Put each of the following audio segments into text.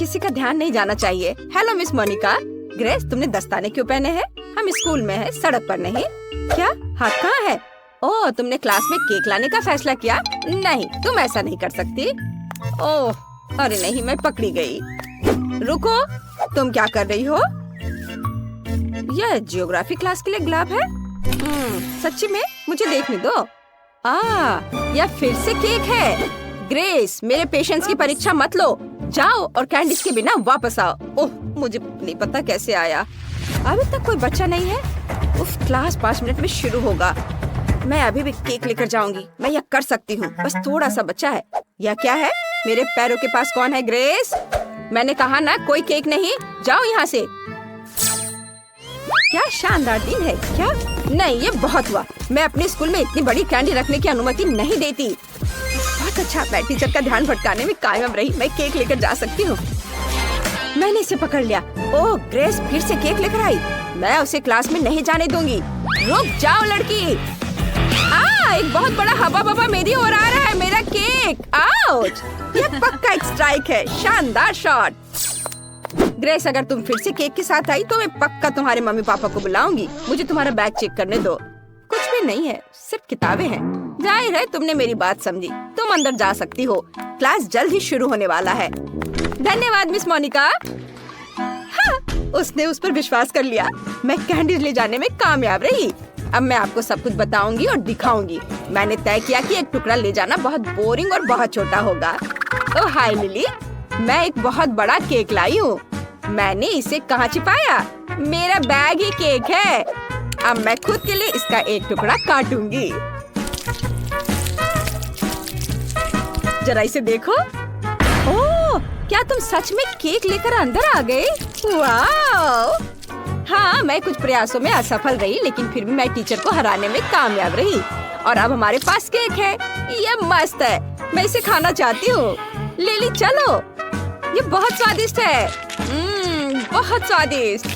किसी का ध्यान नहीं जाना चाहिए। Hello miss Monika. ग्रेस, तुमने दस्ताने क्यों पहने हैं? हम स्कूल में हैं, सड़क पर नहीं। क्या? हाथ कहाँ है? ओह, तुमने क्लास में केक लाने का फैसला किया? नहीं, तुम ऐसा नहीं कर सकती। ओह, अरे नहीं, मैं पकड़ी गई। रुको, तुम क्या कर रही हो? यह जियोग्राफी क्लास के लिए गुलाब है? सच्ची में? मुझे देखने दो। यह फिर से केक है। ग्रेस, मेरे पेशेंस की परीक्षा मत लो। जाओ और कैंडीज के बिना वापस आओ। ओह, मुझे नहीं पता कैसे आया। अभी तक कोई बच्चा नहीं है। उफ, क्लास 5 मिनट में शुरू होगा। मैं अभी भी केक लेकर जाऊंगी। मैं यह कर सकती हूँ, बस थोड़ा सा बच्चा है। यह क्या है? मेरे पैरों के पास कौन है? ग्रेस, मैंने कहा ना, कोई केक नहीं। जाओ यहाँ से। क्या शानदार दिन है। क्या? नहीं, ये बहुत हुआ। मैं अपने स्कूल में इतनी बड़ी कैंडी रखने की अनुमति नहीं देती। बहुत अच्छा, मैं टीचर का ध्यान भटकाने में कामयाब रही। मैं केक लेकर जा सकती हूँ। मैंने इसे पकड़ लिया। ओह, ग्रेस फिर से केक लेकर आई। मैं उसे क्लास में नहीं जाने दूंगी। रुक जाओ लड़की। एक बहुत बड़ा हवा बबा मेरी ओर आ रहा है। मेरा केक। आउच! यह पक्का एक स्ट्राइक है। शानदार शॉट। ग्रेस, अगर तुम फिर से केक के साथ आई तो मैं पक्का तुम्हारे मम्मी पापा को बुलाऊंगी। मुझे तुम्हारा बैग चेक करने दो। कुछ भी नहीं है, सिर्फ किताबें हैं। जाहिर है तुमने मेरी बात समझी। तुम अंदर जा सकती हो। क्लास जल्द ही शुरू होने वाला है। धन्यवाद मिस मोनिका। हाँ, उसने उस पर विश्वास कर लिया। मैं कैंडीज ले जाने में कामयाब रही। अब मैं आपको सब कुछ बताऊंगी और दिखाऊंगी। मैंने तय किया कि एक टुकड़ा ले जाना बहुत बोरिंग और बहुत छोटा होगा। ओह हाय लिली, मैं एक बहुत बड़ा केक लाई हूँ। मैंने इसे कहाँ छिपाया? मेरा बैग ही केक है। अब मैं खुद के लिए इसका एक टुकड़ा काटूंगी। जरा इसे देखो। ओह, क्या तुम सच में केक लेकर अंदर आ गए? वाह! हाँ, मैं कुछ प्रयासों में असफल रही, लेकिन फिर भी मैं टीचर को हराने में कामयाब रही। और अब हमारे पास केक है। ये मस्त है। मैं इसे खाना चाहती हूँ। लिली, चलो। ये बहुत स्वादिष्ट है। बहुत स्वादिष्ट।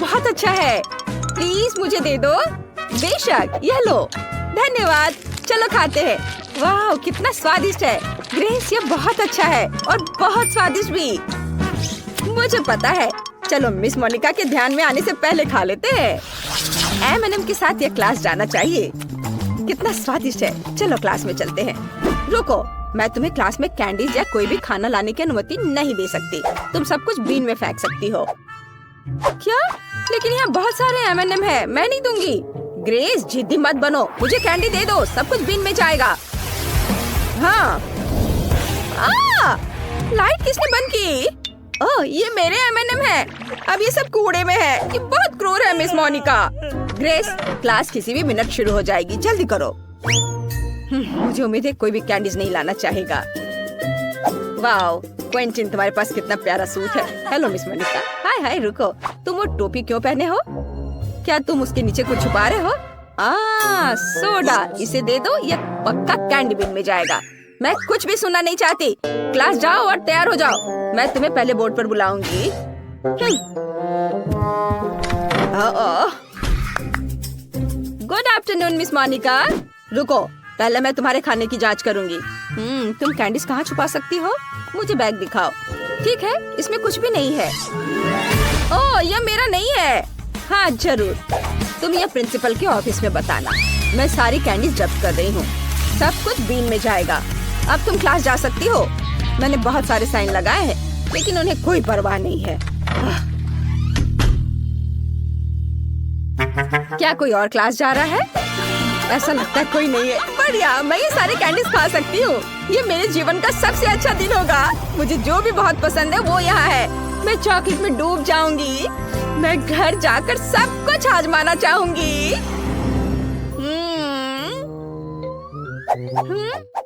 बहुत अच्छा है। प्लीज मुझे दे दो। बेशक, यह लो। धन्यवाद। चलो खाते हैं। वाह, कितना स्वादिष्ट है। ग्रेस, ये बहुत अच्छा है और बहुत स्वादिष्ट भी। मुझे पता है। चलो मिस मोनिका के ध्यान में आने से पहले खा लेते हैं। M&M के साथ यह क्लास जाना चाहिए। कितना स्वादिष्ट है। चलो क्लास में चलते हैं। रुको, मैं तुम्हें क्लास में कैंडीज या कोई भी खाना लाने की अनुमति नहीं दे सकती। तुम सब कुछ बीन में फेंक सकती हो। क्या? लेकिन यहाँ बहुत सारे M&M है। मैं नहीं दूंगी। ग्रेस, जिद्दी मत बनो। मुझे कैंडी दे दो। सब कुछ बीन में जाएगा। हाँ। लाइट किसने बंद की? ओह, ये मेरे M&M है। अब ये सब कूड़े में है। ये बहुत क्रूर है मिस मोनिका। ग्रेस, क्लास किसी भी मिनट शुरू हो जाएगी। जल्दी करो। मुझे उम्मीद है कोई भी कैंडीज नहीं लाना चाहेगा। वाओ, क्वेंटिन, तुम्हारे पास कितना प्यारा सूट है। Hello miss Monica. Hi hi, रुको। तुम वो टोपी क्यों पहने हो? क्या तुम उसके नीचे कुछ छुपा रहे हो? सोडा। इसे दे दो। यह पक्का कैंडी बिन में जाएगा। मैं कुछ भी सुनना नहीं चाहती। क्लास जाओ और तैयार हो जाओ। मैं तुम्हें पहले बोर्ड पर बुलाऊंगी। Good afternoon miss Monica. रुको, पहले मैं तुम्हारे खाने की जांच करूंगी। तुम कैंडीज कहाँ छुपा सकती हो? मुझे बैग दिखाओ। ठीक है, इसमें कुछ भी नहीं है। ओह, यह मेरा नहीं है। हाँ जरूर, तुम यह प्रिंसिपल के ऑफिस में बताना। मैं सारी कैंडीज जब्त कर रही हूँ। सब कुछ बीन में जाएगा। अब तुम क्लास जा सकती हो। मैंने बहुत सारे साइन लगाए हैं, लेकिन उन्हें कोई परवाह नहीं है। क्या कोई और क्लास जा रहा है? ऐसा लगता है कोई नहीं है। बढ़िया, मैं ये सारे कैंडीज खा सकती हूँ। ये मेरे जीवन का सबसे अच्छा दिन होगा। मुझे जो भी बहुत पसंद है वो यहाँ है। मैं चॉकलेट में डूब जाऊंगी। मैं घर जाकर सब कुछ आजमाना चाहूंगी।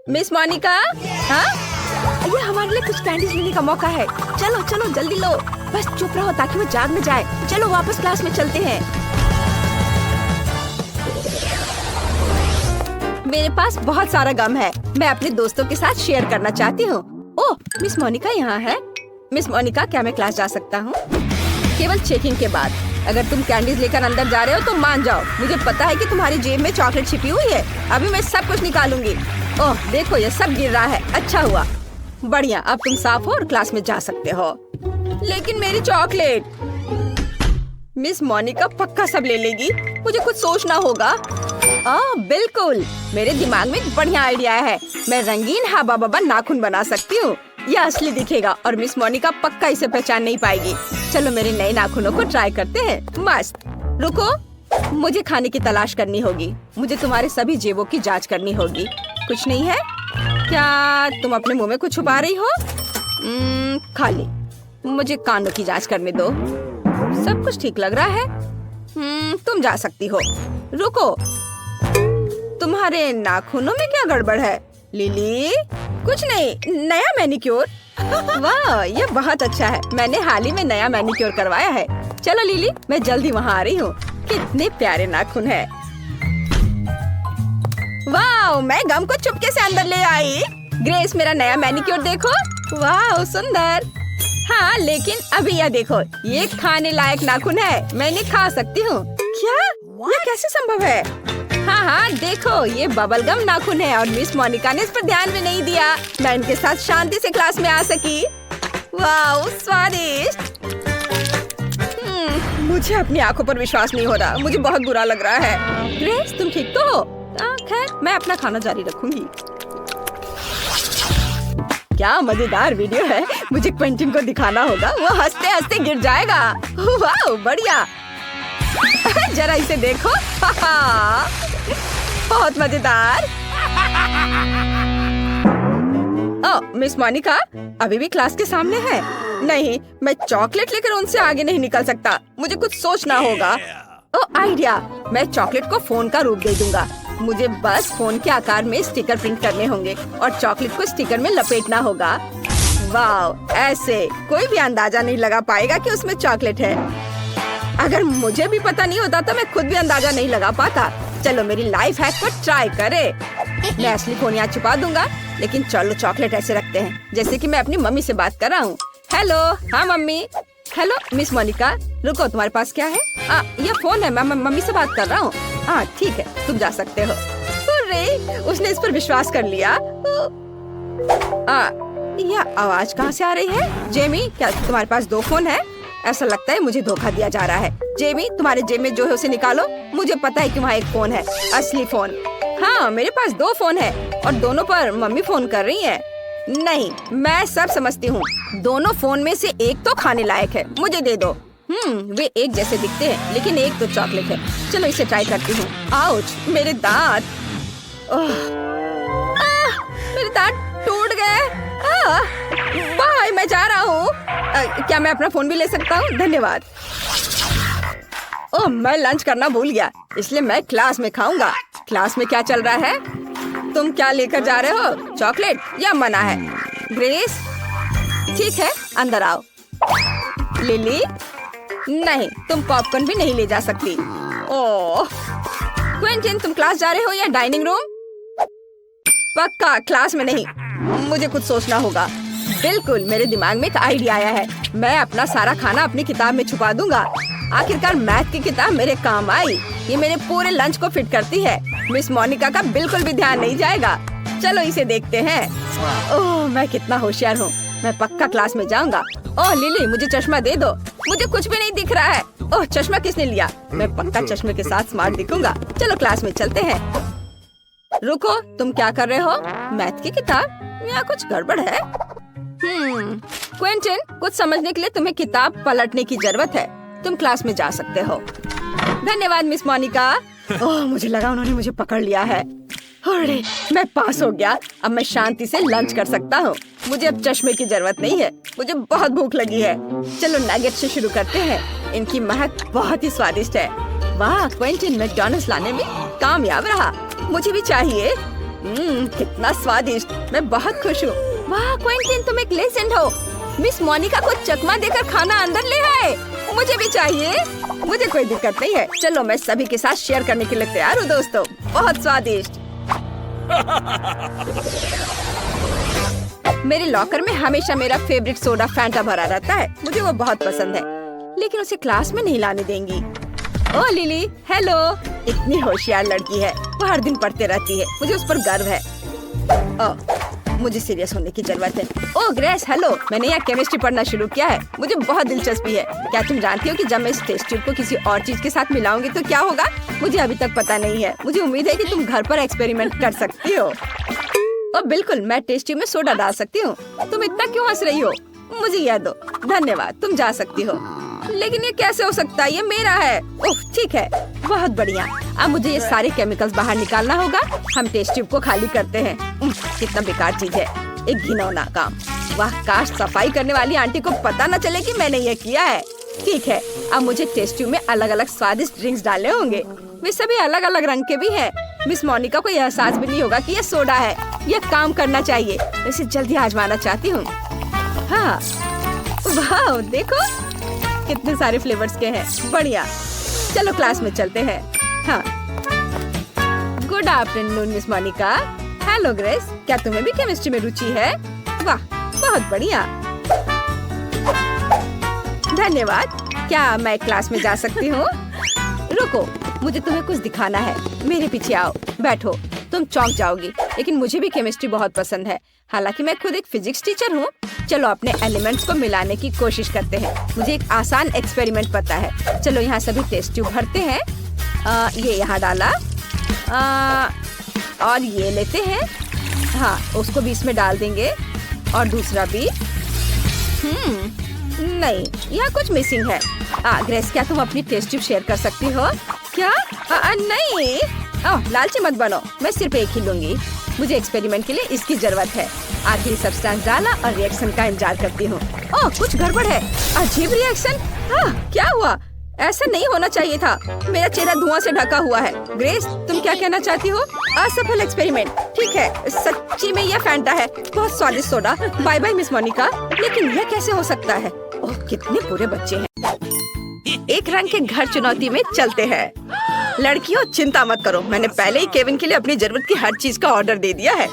मिस मोनिका, हाँ? ये हमारे लिए कुछ कैंडीज लेने का मौका है। चलो चलो जल्दी लो। बस चुप रहो ताकि वो जाग न जाए। चलो वापस क्लास में चलते हैं। मेरे पास बहुत सारा गम है। मैं अपने दोस्तों के साथ शेयर करना चाहती हूँ। ओह, मिस मोनिका यहाँ है। मिस मोनिका, क्या मैं क्लास जा सकता हूँ? केवल चेकिंग के बाद। अगर तुम कैंडीज लेकर अंदर जा रहे हो तो मान जाओ। मुझे पता है कि तुम्हारी जेब में चॉकलेट छिपी हुई है। अभी मैं सब कुछ निकालूंगी। ओह देखो, ये सब गिर रहा है। अच्छा हुआ। बढ़िया, अब तुम साफ हो और क्लास में जा सकते हो। लेकिन मेरी चॉकलेट। मिस मोनिका पक्का सब ले लेगी, मुझे कुछ सोचना होगा। बिल्कुल, मेरे दिमाग में एक बढ़िया आइडिया है। मैं रंगीन हाबा बाबा नाखून बना सकती हूँ। यह असली दिखेगा और मिस मोनिका पक्का इसे पहचान नहीं पाएगी। चलो मेरे नए नाखूनों को ट्राई करते हैं। मस्त। रुको, मुझे खाने की तलाश करनी होगी। मुझे तुम्हारे सभी जेबों की जांच करनी होगी। कुछ नहीं है क्या? तुम अपने मुंह में कुछ छुपा रही हो? खाली। मुझे कानों की जांच करने दो। सब कुछ ठीक लग रहा है। तुम जा सकती हो। रुको, तुम्हारे नाखूनों में क्या गड़बड़ है? लिली, कुछ नहीं, नया मैनिक्योर। वाह, ये बहुत अच्छा है। मैंने हाल ही में नया मैनिक्योर करवाया है। चलो लिली, मैं जल्दी वहाँ आ रही हूँ। कितने प्यारे नाखून है। वाह, मैं गम को चुपके से अंदर ले आई। ग्रेस, मेरा नया मैनिक्योर देखो। वाह, सुंदर। हाँ, लेकिन अभी यह देखो, ये खाने लायक नाखून है। मैं इन्हें खा सकती हूँ। क्या? ये कैसे संभव है? हाँ, देखो, ये बबल गम नाखून है और मिस मोनिका ने इस पर ध्यान भी नहीं दिया। मैं इनके साथ शांति से क्लास में आ सकी। वाह, स्वादिष्ट। मुझे अपनी आंखों पर विश्वास नहीं हो रहा। मुझे बहुत बुरा लग रहा है। ग्रेस, तुम ठीक तो हो? खैर, मैं अपना खाना जारी रखूंगी। क्या मजेदार वीडियो है। मुझे क्विंटन को दिखाना होगा। वो हंसते हंसते गिर जाएगा। वाह, बढ़िया। जरा इसे देखो। बहुत मजेदार। मिस मोनिका अभी भी क्लास के सामने है। नहीं, मैं चॉकलेट लेकर उनसे आगे नहीं निकल सकता। मुझे कुछ सोचना होगा। आइडिया, मैं चॉकलेट को फोन का रूप दे दूंगा। मुझे बस फोन के आकार में स्टिकर प्रिंट करने होंगे और चॉकलेट को स्टिकर में लपेटना होगा। वाह, ऐसे कोई भी अंदाजा नहीं लगा पाएगा कि उसमें चॉकलेट है। अगर मुझे भी पता नहीं होता तो मैं खुद भी अंदाजा नहीं लगा पाता। चलो मेरी लाइफ हैक को ट्राई करे। मैं असली फोन यहाँ छुपा दूंगा, लेकिन चलो चॉकलेट ऐसे रखते हैं जैसे कि मैं अपनी मम्मी से बात कर रहा हूँ। हेलो। हाँ मम्मी। हेलो मिस मोनिका, रुको, तुम्हारे पास क्या है? यह फोन है। मैं मम्मी से बात कर रहा हूँ। ठीक है, तुम जा सकते हो। अरे, उसने इस पर विश्वास कर लिया। यह आवाज कहाँ से आ रही है? जेमी, क्या तुम्हारे पास दो फोन है? ऐसा लगता है मुझे धोखा दिया जा रहा है। जेमी, तुम्हारे जेब में जो है उसे निकालो। मुझे पता है कि वहाँ एक फोन है, असली फोन। हाँ, मेरे पास दो फोन है और दोनों पर मम्मी फोन कर रही है। नहीं, मैं सब समझती हूँ। दोनों फोन में से एक तो खाने लायक है। मुझे दे दो। वे एक जैसे दिखते हैं, लेकिन एक तो चॉकलेट है। चलो इसे ट्राई करती हूँ। आउच, मेरे दांत। मेरे दांत टूट गए। बाय, मैं जा रहा हूँ। क्या मैं अपना फोन भी ले सकता हूँ? धन्यवाद। मैं लंच करना भूल गया, इसलिए मैं क्लास में खाऊंगा। क्लास में क्या चल रहा है? तुम क्या लेकर जा रहे हो? चॉकलेट या मना है? ग्रेस, ठीक है, अंदर आओ। लिली, नहीं, तुम पॉपकॉर्न भी नहीं ले जा सकती। ओह, क्विंटन, तुम क्लास जा रहे हो या डाइनिंग रूम? पक्का क्लास में नहीं। मुझे कुछ सोचना होगा। बिल्कुल, मेरे दिमाग में एक आइडिया आया है। मैं अपना सारा खाना अपनी किताब में छुपा दूंगा। आखिरकार मैथ की किताब मेरे काम आई। ये मेरे पूरे लंच को फिट करती है। मिस मोनिका का बिल्कुल भी ध्यान नहीं जाएगा। चलो इसे देखते हैं। ओह, मैं कितना होशियार हूँ। मैं पक्का क्लास में जाऊंगा। ओह लिली, मुझे चश्मा दे दो। मुझे कुछ भी नहीं दिख रहा है। ओह, चश्मा किसने लिया? मैं पक्का चश्मे के साथ स्मार्ट दिखूंगा। चलो क्लास में चलते हैं। रुको, तुम क्या कर रहे हो? मैथ की किताब? यहाँ कुछ गड़बड़ है। क्विंटन, कुछ समझने के लिए तुम्हें किताब पलटने की जरूरत है। तुम क्लास में जा सकते हो। धन्यवाद मिस मोनिका। ओह, मुझे लगा उन्होंने मुझे पकड़ लिया है। अरे, मैं पास हो गया। अब मैं शांति से लंच कर सकता हूँ। मुझे अब चश्मे की जरूरत नहीं है। मुझे बहुत भूख लगी है। चलो नगेट से शुरू करते हैं। इनकी महक बहुत ही स्वादिष्ट है। वाह, क्विंटन मैकडॉनल्ड्स लाने में कामयाब रहा। मुझे भी चाहिए। कितना स्वादिष्ट। मैं बहुत खुश हूँ। वाह क्विंटन, तुम एक लेजेंड हो। मिस मोनिका को चकमा देकर खाना अंदर ले आए। मुझे भी चाहिए। मुझे कोई दिक्कत नहीं है। चलो, मैं सभी के साथ शेयर करने के लिए तैयार हूँ दोस्तों। बहुत स्वादिष्ट। मेरे लॉकर में हमेशा मेरा फेवरेट सोडा फैंटा भरा रहता है। मुझे वो बहुत पसंद है, लेकिन उसे क्लास में नहीं लाने देंगी। ओह लिली, हेलो। इतनी होशियार लड़की है। वो हर दिन पढ़ते रहती है। मुझे उस पर गर्व है। मुझे सीरियस होने की जरूरत है। ओह ग्रेस, हेलो। मैंने यहाँ केमिस्ट्री पढ़ना शुरू किया है। मुझे बहुत दिलचस्पी है। क्या तुम जानती हो कि जब मैं इस टेस्ट ट्यूब को किसी और चीज के साथ मिलाऊंगी तो क्या होगा? मुझे अभी तक पता नहीं है। मुझे उम्मीद है कि तुम घर पर एक्सपेरिमेंट कर सकती हो। और बिल्कुल, मैं टेस्ट ट्यूब में सोडा डाल सकती हूँ। तुम इतना क्यों हंस रही हो? मुझे यह दो। धन्यवाद, तुम जा सकती हो। लेकिन ये कैसे हो सकता है? ये मेरा है। ओह ठीक है, बहुत बढ़िया। अब मुझे ये सारे केमिकल्स बाहर निकालना होगा। हम टेस्ट ट्यूब को खाली करते हैं। कितना बेकार चीज है, एक घिनौना काम। वाह, काश सफाई करने वाली आंटी को पता न चले कि मैंने ये किया है। ठीक है, अब मुझे टेस्ट ट्यूब में अलग अलग स्वादिष्ट ड्रिंक्स डालने होंगे। वे सभी अलग अलग रंग के भी हैं। मिस मोनिका को यह एहसास भी नहीं होगा कि ये सोडा है। यह काम करना चाहिए। इसे जल्दी आजमाना चाहती हूँ। हाँ, वाह देखो कितने सारे फ्लेवर्स के हैं। बढ़िया, चलो क्लास में चलते हैं। हाँ, good afternoon miss Monica. Hello Grace, क्या तुम्हें भी केमिस्ट्री में रुचि है? वाह, बहुत बढ़िया। धन्यवाद। क्या मैं क्लास में जा सकती हूँ? रुको, मुझे तुम्हें कुछ दिखाना है। मेरे पीछे आओ, बैठो। तुम चौंक जाओगी, लेकिन मुझे भी केमिस्ट्री बहुत पसंद है। हालांकि मैं खुद एक फिजिक्स टीचर हूँ। चलो अपने एलिमेंट्स को मिलाने की कोशिश करते हैं। मुझे एक आसान एक्सपेरिमेंट पता है। चलो यहाँ सभी टेस्ट ट्यूब भरते हैं। ये यहाँ डाला। और ये लेते हैं। हाँ, उसको भी इसमें डाल देंगे। और दूसरा भी। नहीं, यहाँ कुछ मिसिंग है। ग्रेस, क्या तुम अपनी टेस्ट ट्यूब शेयर कर सकती हो? क्या? नहीं। लालची मत बनो, मैं सिर्फ एक ही लूंगी। मुझे एक्सपेरिमेंट के लिए इसकी जरूरत है। आखिरी सब्सटेंस डाला और रिएक्शन का इंतजार करती हूँ। ओह, कुछ गड़बड़ है। अजीब रिएक्शन। क्या हुआ? ऐसा नहीं होना चाहिए था। मेरा चेहरा धुआं से ढका हुआ है। ग्रेस, तुम क्या कहना चाहती हो? असफल एक्सपेरिमेंट। ठीक है, सच्ची में यह फैंटा है। बहुत स्वादिष्ट soda. Bye bye miss Monica. लेकिन यह कैसे हो सकता है? ओह, कितने बुरे बच्चे हैं। एक रंग के घर चुनौती में चलते हैं। लड़कियों, चिंता मत करो। मैंने पहले ही केविन के लिए अपनी जरूरत की हर चीज का ऑर्डर दे दिया है।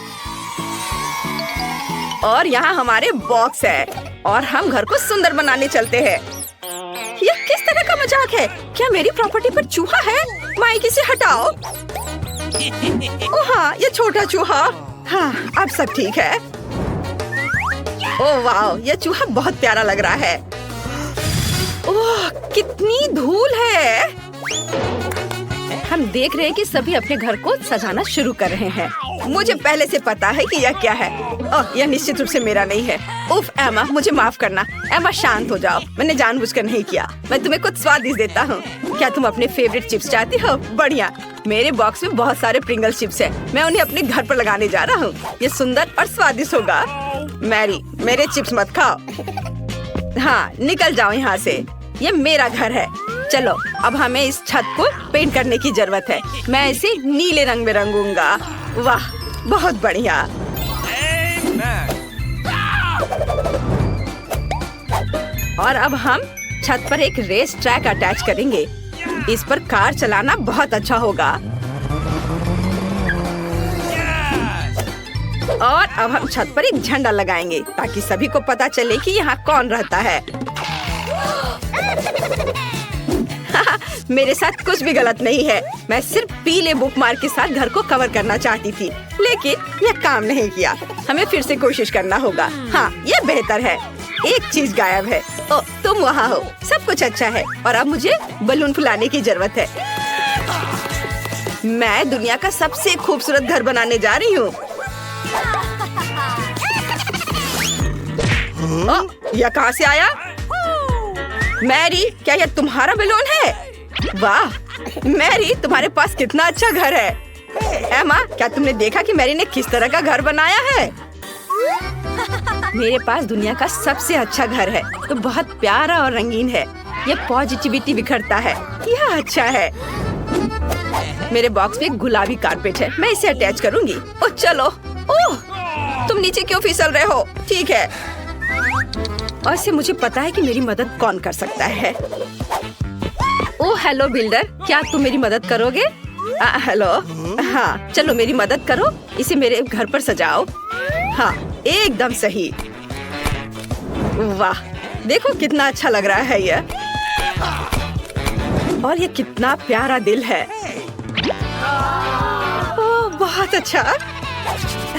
और यहाँ हमारे बॉक्स है। और हम घर को सुंदर बनाने चलते हैं। यह किस तरह का मजाक है? क्या मेरी प्रॉपर्टी पर चूहा है? माइक, इसे हटाओ। ओह हाँ, ये छोटा चूहा। हाँ, अब सब ठीक है। ओह वाह, यह चूहा बहुत प्यारा लग रहा है। ओह, कितनी धूल है। हम देख रहे हैं कि सभी अपने घर को सजाना शुरू कर रहे हैं। मुझे पहले से पता है कि यह क्या है। ओह, यह निश्चित रूप से मेरा नहीं है। उफ एमा, मुझे माफ करना। एमा, शांत हो जाओ। मैंने जानबूझकर नहीं किया। मैं तुम्हें कुछ स्वादिष्ट देता हूँ। क्या तुम अपने फेवरेट चिप्स चाहती हो? बढ़िया, मेरे बॉक्स में बहुत सारे प्रिंगल चिप्स हैं। मैं उन्हें अपने घर पर लगाने जा रहा हूँ। ये सुंदर और स्वादिष्ट होगा। मैरी, मेरे चिप्स मत खाओ। हाँ, निकल जाओ यहाँ से। ये मेरा घर है। चलो, अब हमें इस छत को पेंट करने की जरूरत है। मैं इसे नीले रंग में रंगूंगा। वाह, बहुत बढ़िया। और अब हम छत पर एक रेस ट्रैक अटैच करेंगे। इस पर कार चलाना बहुत अच्छा होगा। और अब हम छत पर एक झंडा लगाएंगे ताकि सभी को पता चले कि यहाँ कौन रहता है। मेरे साथ कुछ भी गलत नहीं है। मैं सिर्फ पीले बुकमार्क के साथ घर को कवर करना चाहती थी, लेकिन यह काम नहीं किया। हमें फिर से कोशिश करना होगा। हाँ, यह बेहतर है। एक चीज गायब है। ओ, तुम वहाँ हो। सब कुछ अच्छा है। और अब मुझे बलून फुलाने की जरूरत है। मैं दुनिया का सबसे खूबसूरत घर बनाने जा रही हूँ। यह कहाँ से आया? मैरी, क्या यह तुम्हारा बलून है? वाह मैरी, तुम्हारे पास कितना अच्छा घर है। एमा, क्या तुमने देखा कि मैरी ने किस तरह का घर बनाया है? मेरे पास दुनिया का सबसे अच्छा घर है। तो बहुत प्यारा और रंगीन है। यह पॉजिटिविटी बिखरता है। यह अच्छा है। मेरे बॉक्स में एक गुलाबी कारपेट है। मैं इसे अटैच करूंगी। ओह चलो। ओह, तुम नीचे क्यों फिसल रहे हो? ठीक है। और से मुझे पता है कि मेरी मदद कौन कर सकता है। ओह हेलो बिल्डर, क्या तुम मेरी मदद करोगे? हेलो। हाँ, चलो मेरी मदद करो। इसे मेरे घर पर सजाओ। हाँ, एकदम सही। वाह, देखो कितना अच्छा लग रहा है यह। और ये कितना प्यारा दिल है। ओह बहुत अच्छा।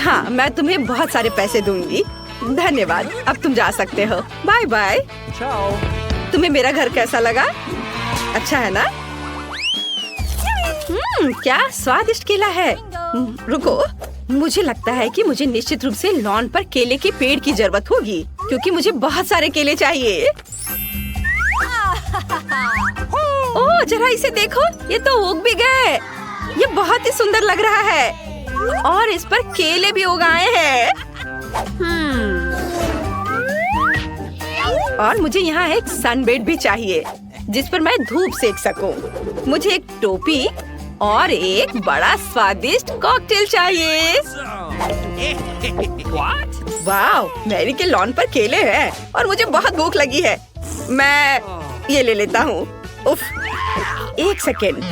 हाँ, मैं तुम्हें बहुत सारे पैसे दूंगी। धन्यवाद, अब तुम जा सकते हो। Bye bye. तुम्हें मेरा घर कैसा लगा? अच्छा है ना? क्या स्वादिष्ट केला है। रुको, मुझे लगता है कि मुझे निश्चित रूप से लॉन पर केले के पेड़ की जरूरत होगी, क्योंकि मुझे बहुत सारे केले चाहिए। ओह, जरा इसे देखो, ये तो उग भी गए। ये बहुत ही सुंदर लग रहा है और इस पर केले भी उगाए हैं। और मुझे यहाँ एक सनबेड भी चाहिए जिस पर मैं धूप सेक सकूं। मुझे एक टोपी और एक बड़ा स्वादिष्ट कॉकटेल चाहिए। वाह, मैरी के लॉन पर केले हैं और मुझे बहुत भूख लगी है। मैं ये ले लेता हूँ। उफ, एक सेकेंड,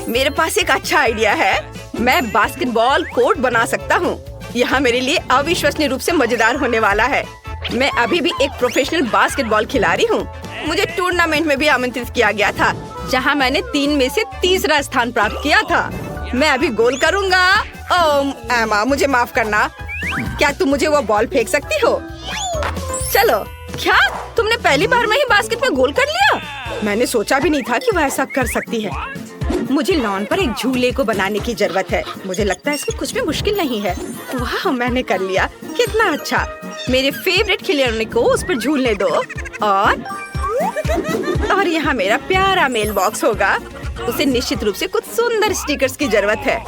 मेरे पास एक अच्छा आइडिया है। मैं बास्केटबॉल कोर्ट बना सकता हूँ। यहाँ मेरे लिए अविश्वसनीय रूप से मजेदार होने वाला है। मैं अभी भी एक प्रोफेशनल बास्केटबॉल खिलाड़ी हूँ। मुझे टूर्नामेंट में भी आमंत्रित किया गया था, जहाँ मैंने 3 में से तीसरा स्थान प्राप्त किया था। मैं अभी गोल करूँगा। ओह एमा, मुझे माफ करना। क्या तुम मुझे वो बॉल फेंक सकती हो? चलो। क्या तुमने पहली बार में ही बास्केट में गोल कर लिया? मैंने सोचा भी नहीं था कि वह ऐसा कर सकती है। मुझे लॉन पर एक झूले को बनाने की जरूरत है। मुझे लगता है इसमें कुछ भी मुश्किल नहीं है। वाह, मैंने कर लिया। कितना अच्छा। मेरे फेवरेट खिलौने को उस पर झूलने दो। और यहाँ मेरा प्यारा मेल बॉक्स होगा। उसे निश्चित रूप से कुछ सुंदर स्टिकर्स की जरूरत है।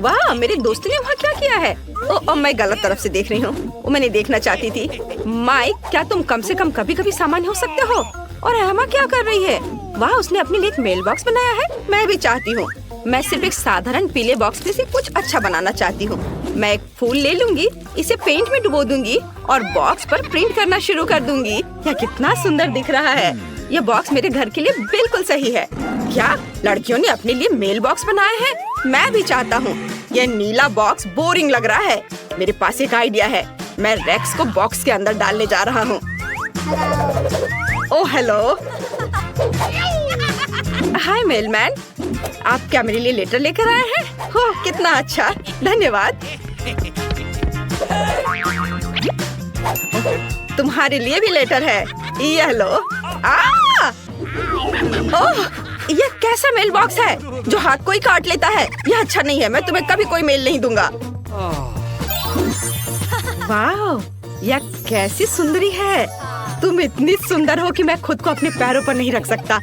वाह, मेरे दोस्त ने वहाँ क्या किया है? ओह, मैं गलत तरफ से देख रही हूँ। वो मैंने देखना चाहती थी। माइक, क्या तुम कम से कम कभी कभी सामान्य हो सकते हो? और एमा क्या कर रही है? वाह, उसने अपने लिए एक मेल बॉक्स बनाया है। मैं भी चाहती हूँ। मैं सिर्फ एक साधारण पीले बॉक्स में से कुछ अच्छा बनाना चाहती हूँ। मैं एक फूल ले लूंगी, इसे पेंट में डुबो दूंगी और बॉक्स पर प्रिंट करना शुरू कर दूंगी। यह कितना सुंदर दिख रहा है। यह बॉक्स मेरे घर के लिए बिल्कुल सही है। क्या लड़कियों ने अपने लिए मेल बॉक्स बनाए हैं? मैं भी चाहता हूँ। यह नीला बॉक्स बोरिंग लग रहा है। मेरे पास एक आइडिया है। मैं रेक्स को बॉक्स के अंदर डालने जा रहा हूँ। ओह हेलो, हाय मेलमैन, आप क्या मेरे लिए लेटर लेकर आए हैं? ओह कितना अच्छा, धन्यवाद। तुम्हारे लिए भी लेटर है। ये लो। ओह, ये कैसा मेल बॉक्स है जो हाथ को ही काट लेता है? यह अच्छा नहीं है। मैं तुम्हें कभी कोई मेल नहीं दूंगा। वाह, यह कैसी सुंदरी है। तुम इतनी सुंदर हो कि मैं खुद को अपने पैरों पर नहीं रख सकता।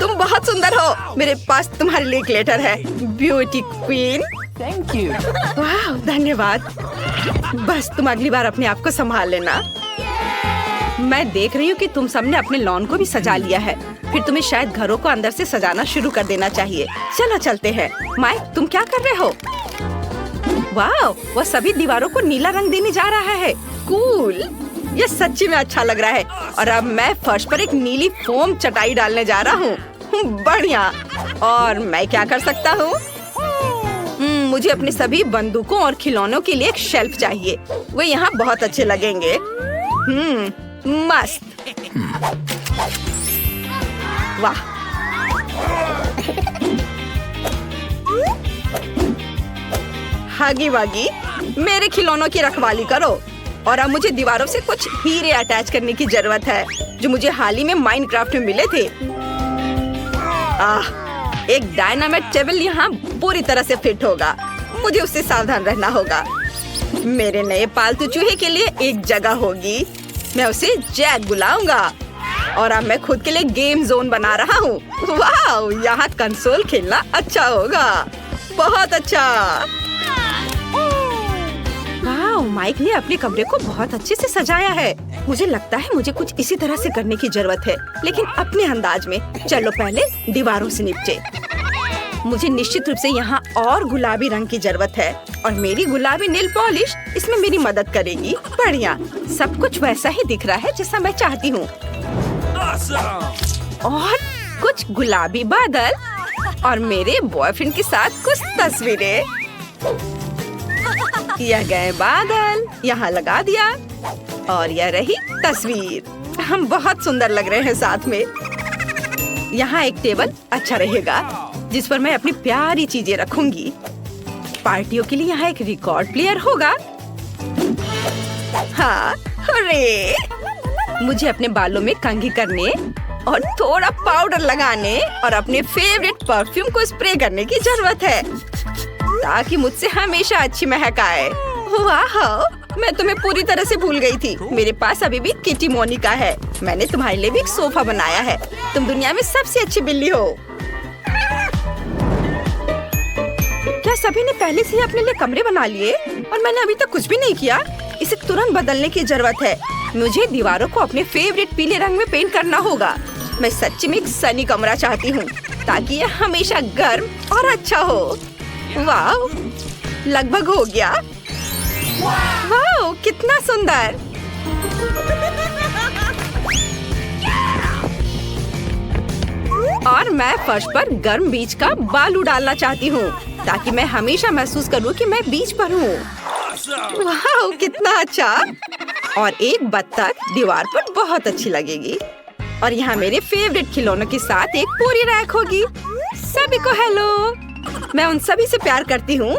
तुम बहुत सुंदर हो। मेरे पास तुम्हारे लिए एक लेटर है, ब्यूटी क्वीन। Thank you. वाह, धन्यवाद। बस तुम अगली बार अपने आप को संभाल लेना। मैं देख रही हूँ कि तुम सबने अपने लॉन को भी सजा लिया है। फिर तुम्हें शायद घरों को अंदर से सजाना शुरू कर देना चाहिए। चलो चलते हैं। माइक, तुम क्या कर रहे हो? वाह, वह सभी दीवारों को नीला रंग देने जा रहा है। कूल, यह सच्ची में अच्छा लग रहा है। और अब मैं फर्श पर एक नीली फोम चटाई डालने जा रहा हूँ। बढ़िया। और मैं क्या कर सकता हूँ? मुझे अपने सभी बंदूकों और खिलौनों के लिए एक शेल्फ चाहिए। वे यहाँ बहुत अच्छे लगेंगे। मस्त। वाह, हागी वागी, मेरे खिलौनों की रखवाली करो। और अब मुझे दीवारों से कुछ हीरे अटैच करने की जरूरत है, जो मुझे हाल ही में माइनक्राफ्ट में मिले थे। एक डायनामाइट टेबल यहाँ पूरी तरह से फिट होगा। मुझे उससे सावधान रहना होगा। मेरे नए पालतू चूहे के लिए एक जगह होगी। मैं उसे जैक बुलाऊंगा। और अब मैं खुद के लिए गेम जोन बना रहा हूँ। वाह, यहाँ कंसोल खेलना अच्छा होगा। बहुत अच्छा। वाह, माइक ने अपने कमरे को बहुत अच्छे से सजाया है। मुझे लगता है मुझे कुछ इसी तरह से करने की जरूरत है, लेकिन अपने अंदाज में। चलो पहले दीवारों से निपटे। मुझे निश्चित रूप से यहाँ और गुलाबी रंग की जरूरत है, और मेरी गुलाबी नेल पॉलिश इसमें मेरी मदद करेगी। बढ़िया, सब कुछ वैसा ही दिख रहा है जैसा मैं चाहती हूँ। और कुछ गुलाबी बादल और मेरे बॉयफ्रेंड के साथ कुछ तस्वीरें। यह गए बादल, यहाँ लगा दिया, और यह रही तस्वीर। हम बहुत सुंदर लग रहे हैं साथ में। यहाँ एक टेबल अच्छा रहेगा जिस पर मैं अपनी प्यारी चीजें रखूंगी। पार्टियों के लिए यहाँ एक रिकॉर्ड प्लेयर होगा। हाँ, अरे मुझे अपने बालों में कंघी करने और थोड़ा पाउडर लगाने और अपने फेवरेट परफ्यूम को स्प्रे करने की जरूरत है ताकि मुझसे हमेशा अच्छी महक आए। वाह, मैं तुम्हें पूरी तरह से भूल गई थी। मेरे पास अभी भी किटी मोनिका है। मैंने तुम्हारे लिए भी एक सोफा बनाया है। तुम दुनिया में सबसे अच्छी बिल्ली हो। क्या सभी ने पहले से ही अपने लिए कमरे बना लिए और मैंने अभी तक कुछ भी नहीं किया? इसे तुरंत बदलने की जरूरत है। मुझे दीवारों को अपने फेवरेट पीले रंग में पेंट करना होगा। मैं सच्ची में एक सनी कमरा चाहती हूँ ताकि यह हमेशा गर्म और अच्छा हो। वाह, लगभग हो गया। वाह, कितना सुंदर। और मैं फर्श पर गर्म बीच का बालू डालना चाहती हूँ ताकि मैं हमेशा महसूस करूँ कि मैं बीच पर हूँ। वाह, कितना अच्छा। और एक बत्तख दीवार पर बहुत अच्छी लगेगी। और यहाँ मेरे फेवरेट खिलौनों के साथ एक पूरी रैक होगी। सभी को हेलो, मैं उन सभी से प्यार करती हूँ।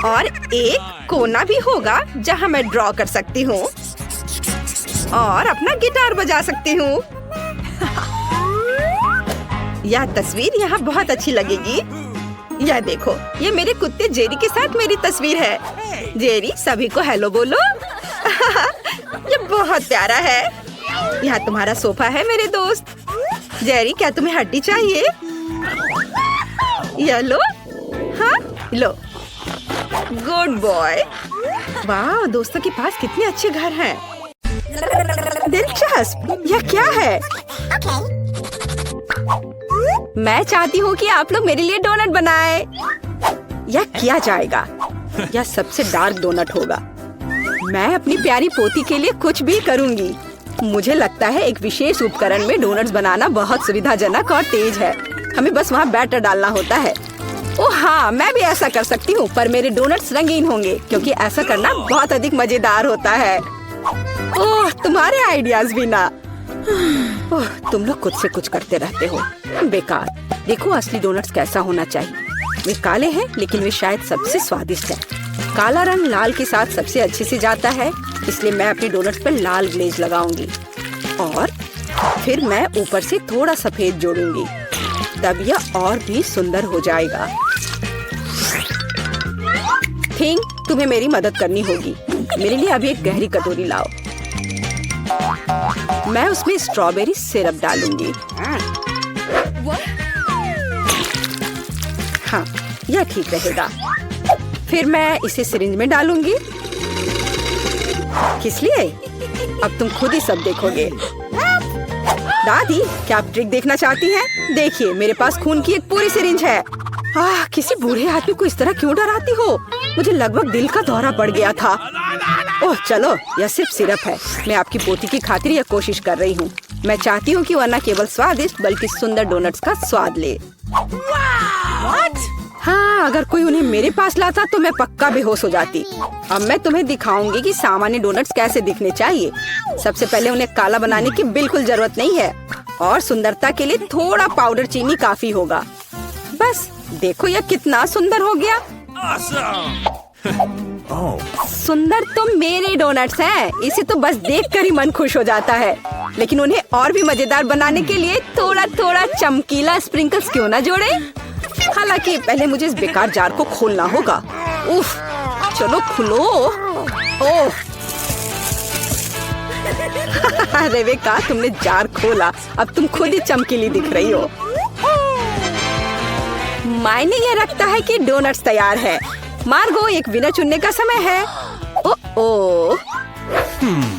और एक कोना भी होगा जहाँ मैं ड्रॉ कर सकती हूँ और अपना गिटार बजा सकती हूँ। यह तस्वीर यहाँ बहुत अच्छी लगेगी। यह देखो, ये मेरे कुत्ते जेरी के साथ मेरी तस्वीर है। जेरी, सभी को हेलो बोलो। ये बहुत प्यारा है। यहाँ तुम्हारा सोफा है मेरे दोस्त। जेरी, क्या तुम्हें हड्डी चाहिए? यह लो। हाँ, लो। Good boy. वाह, दोस्तों के पास कितने अच्छे घर हैं। दिलचस्प। यह क्या है? मैं चाहती हूँ कि आप लोग मेरे लिए डोनट बनाएं। यह किया जाएगा। यह सबसे डार्क डोनट होगा। मैं अपनी प्यारी पोती के लिए कुछ भी करूँगी। मुझे लगता है एक विशेष उपकरण में डोनट्स बनाना बहुत सुविधाजनक और तेज है। हमें बस वहाँ बैटर डालना होता है। ओह हाँ, मैं भी ऐसा कर सकती हूँ, पर मेरे डोनट्स रंगीन होंगे क्योंकि ऐसा करना बहुत अधिक मजेदार होता है। ओह, तुम्हारे आइडियाज भी ना। ओह, तुम लोग खुद से कुछ करते रहते हो। बेकार। देखो असली डोनट्स कैसा होना चाहिए। वे काले हैं लेकिन वे शायद सबसे स्वादिष्ट हैं। काला रंग लाल के साथ सबसे अच्छे से जाता है, इसलिए मैं अपने डोनट्स पर लाल ग्लेज लगाऊंगी और फिर मैं ऊपर से थोड़ा सफेद जोड़ूंगी। तब यह और भी सुंदर हो जाएगा। थिंक, तुम्हें मेरी मदद करनी होगी। मेरे लिए अभी एक गहरी कटोरी लाओ। मैं उसमें स्ट्रॉबेरी सिरप डालूंगी। हाँ, यह ठीक रहेगा। फिर मैं इसे सिरिंज में डालूंगी। किस लिए? अब तुम खुद ही सब देखोगे। दादी, क्या आप ट्रिक देखना चाहती हैं? देखिए, मेरे पास खून की एक पूरी सिरिंज है। किसी बूढ़े आदमी को इस तरह क्यों डराती हो? मुझे लगभग दिल का दौरा पड़ गया था। ओह चलो, यह सिर्फ सिरप है। मैं आपकी पोती की खातिर यह कोशिश कर रही हूँ। मैं चाहती हूँ कि वह न केवल स्वादिष्ट बल्कि सुंदर डोनट्स का स्वाद ले। हाँ, अगर कोई उन्हें मेरे पास लाता तो मैं पक्का बेहोश हो जाती। अब मैं तुम्हें दिखाऊंगी कि सामान्य डोनट्स कैसे दिखने चाहिए। सबसे पहले उन्हें काला बनाने की बिल्कुल जरूरत नहीं है और सुंदरता के लिए थोड़ा पाउडर चीनी काफी होगा। बस देखो, यह कितना सुंदर हो गया। सुंदर तो मेरे डोनट्स हैं। इसे तो बस देखकर ही मन खुश हो जाता है। लेकिन उन्हें और भी मजेदार बनाने के लिए थोड़ा थोड़ा चमकीला स्प्रिंकल्स क्यों ना जोड़े? हालांकि पहले मुझे इस बेकार जार को खोलना होगा। उफ, चलो खुलो। ओह, रेबेका, तुमने जार खोला। अब तुम खुद ही चमकीली दिख रही हो। मायने ये रखता है कि डोनट्स तैयार है। मार्गो, एक विनर चुनने का समय है। ओह,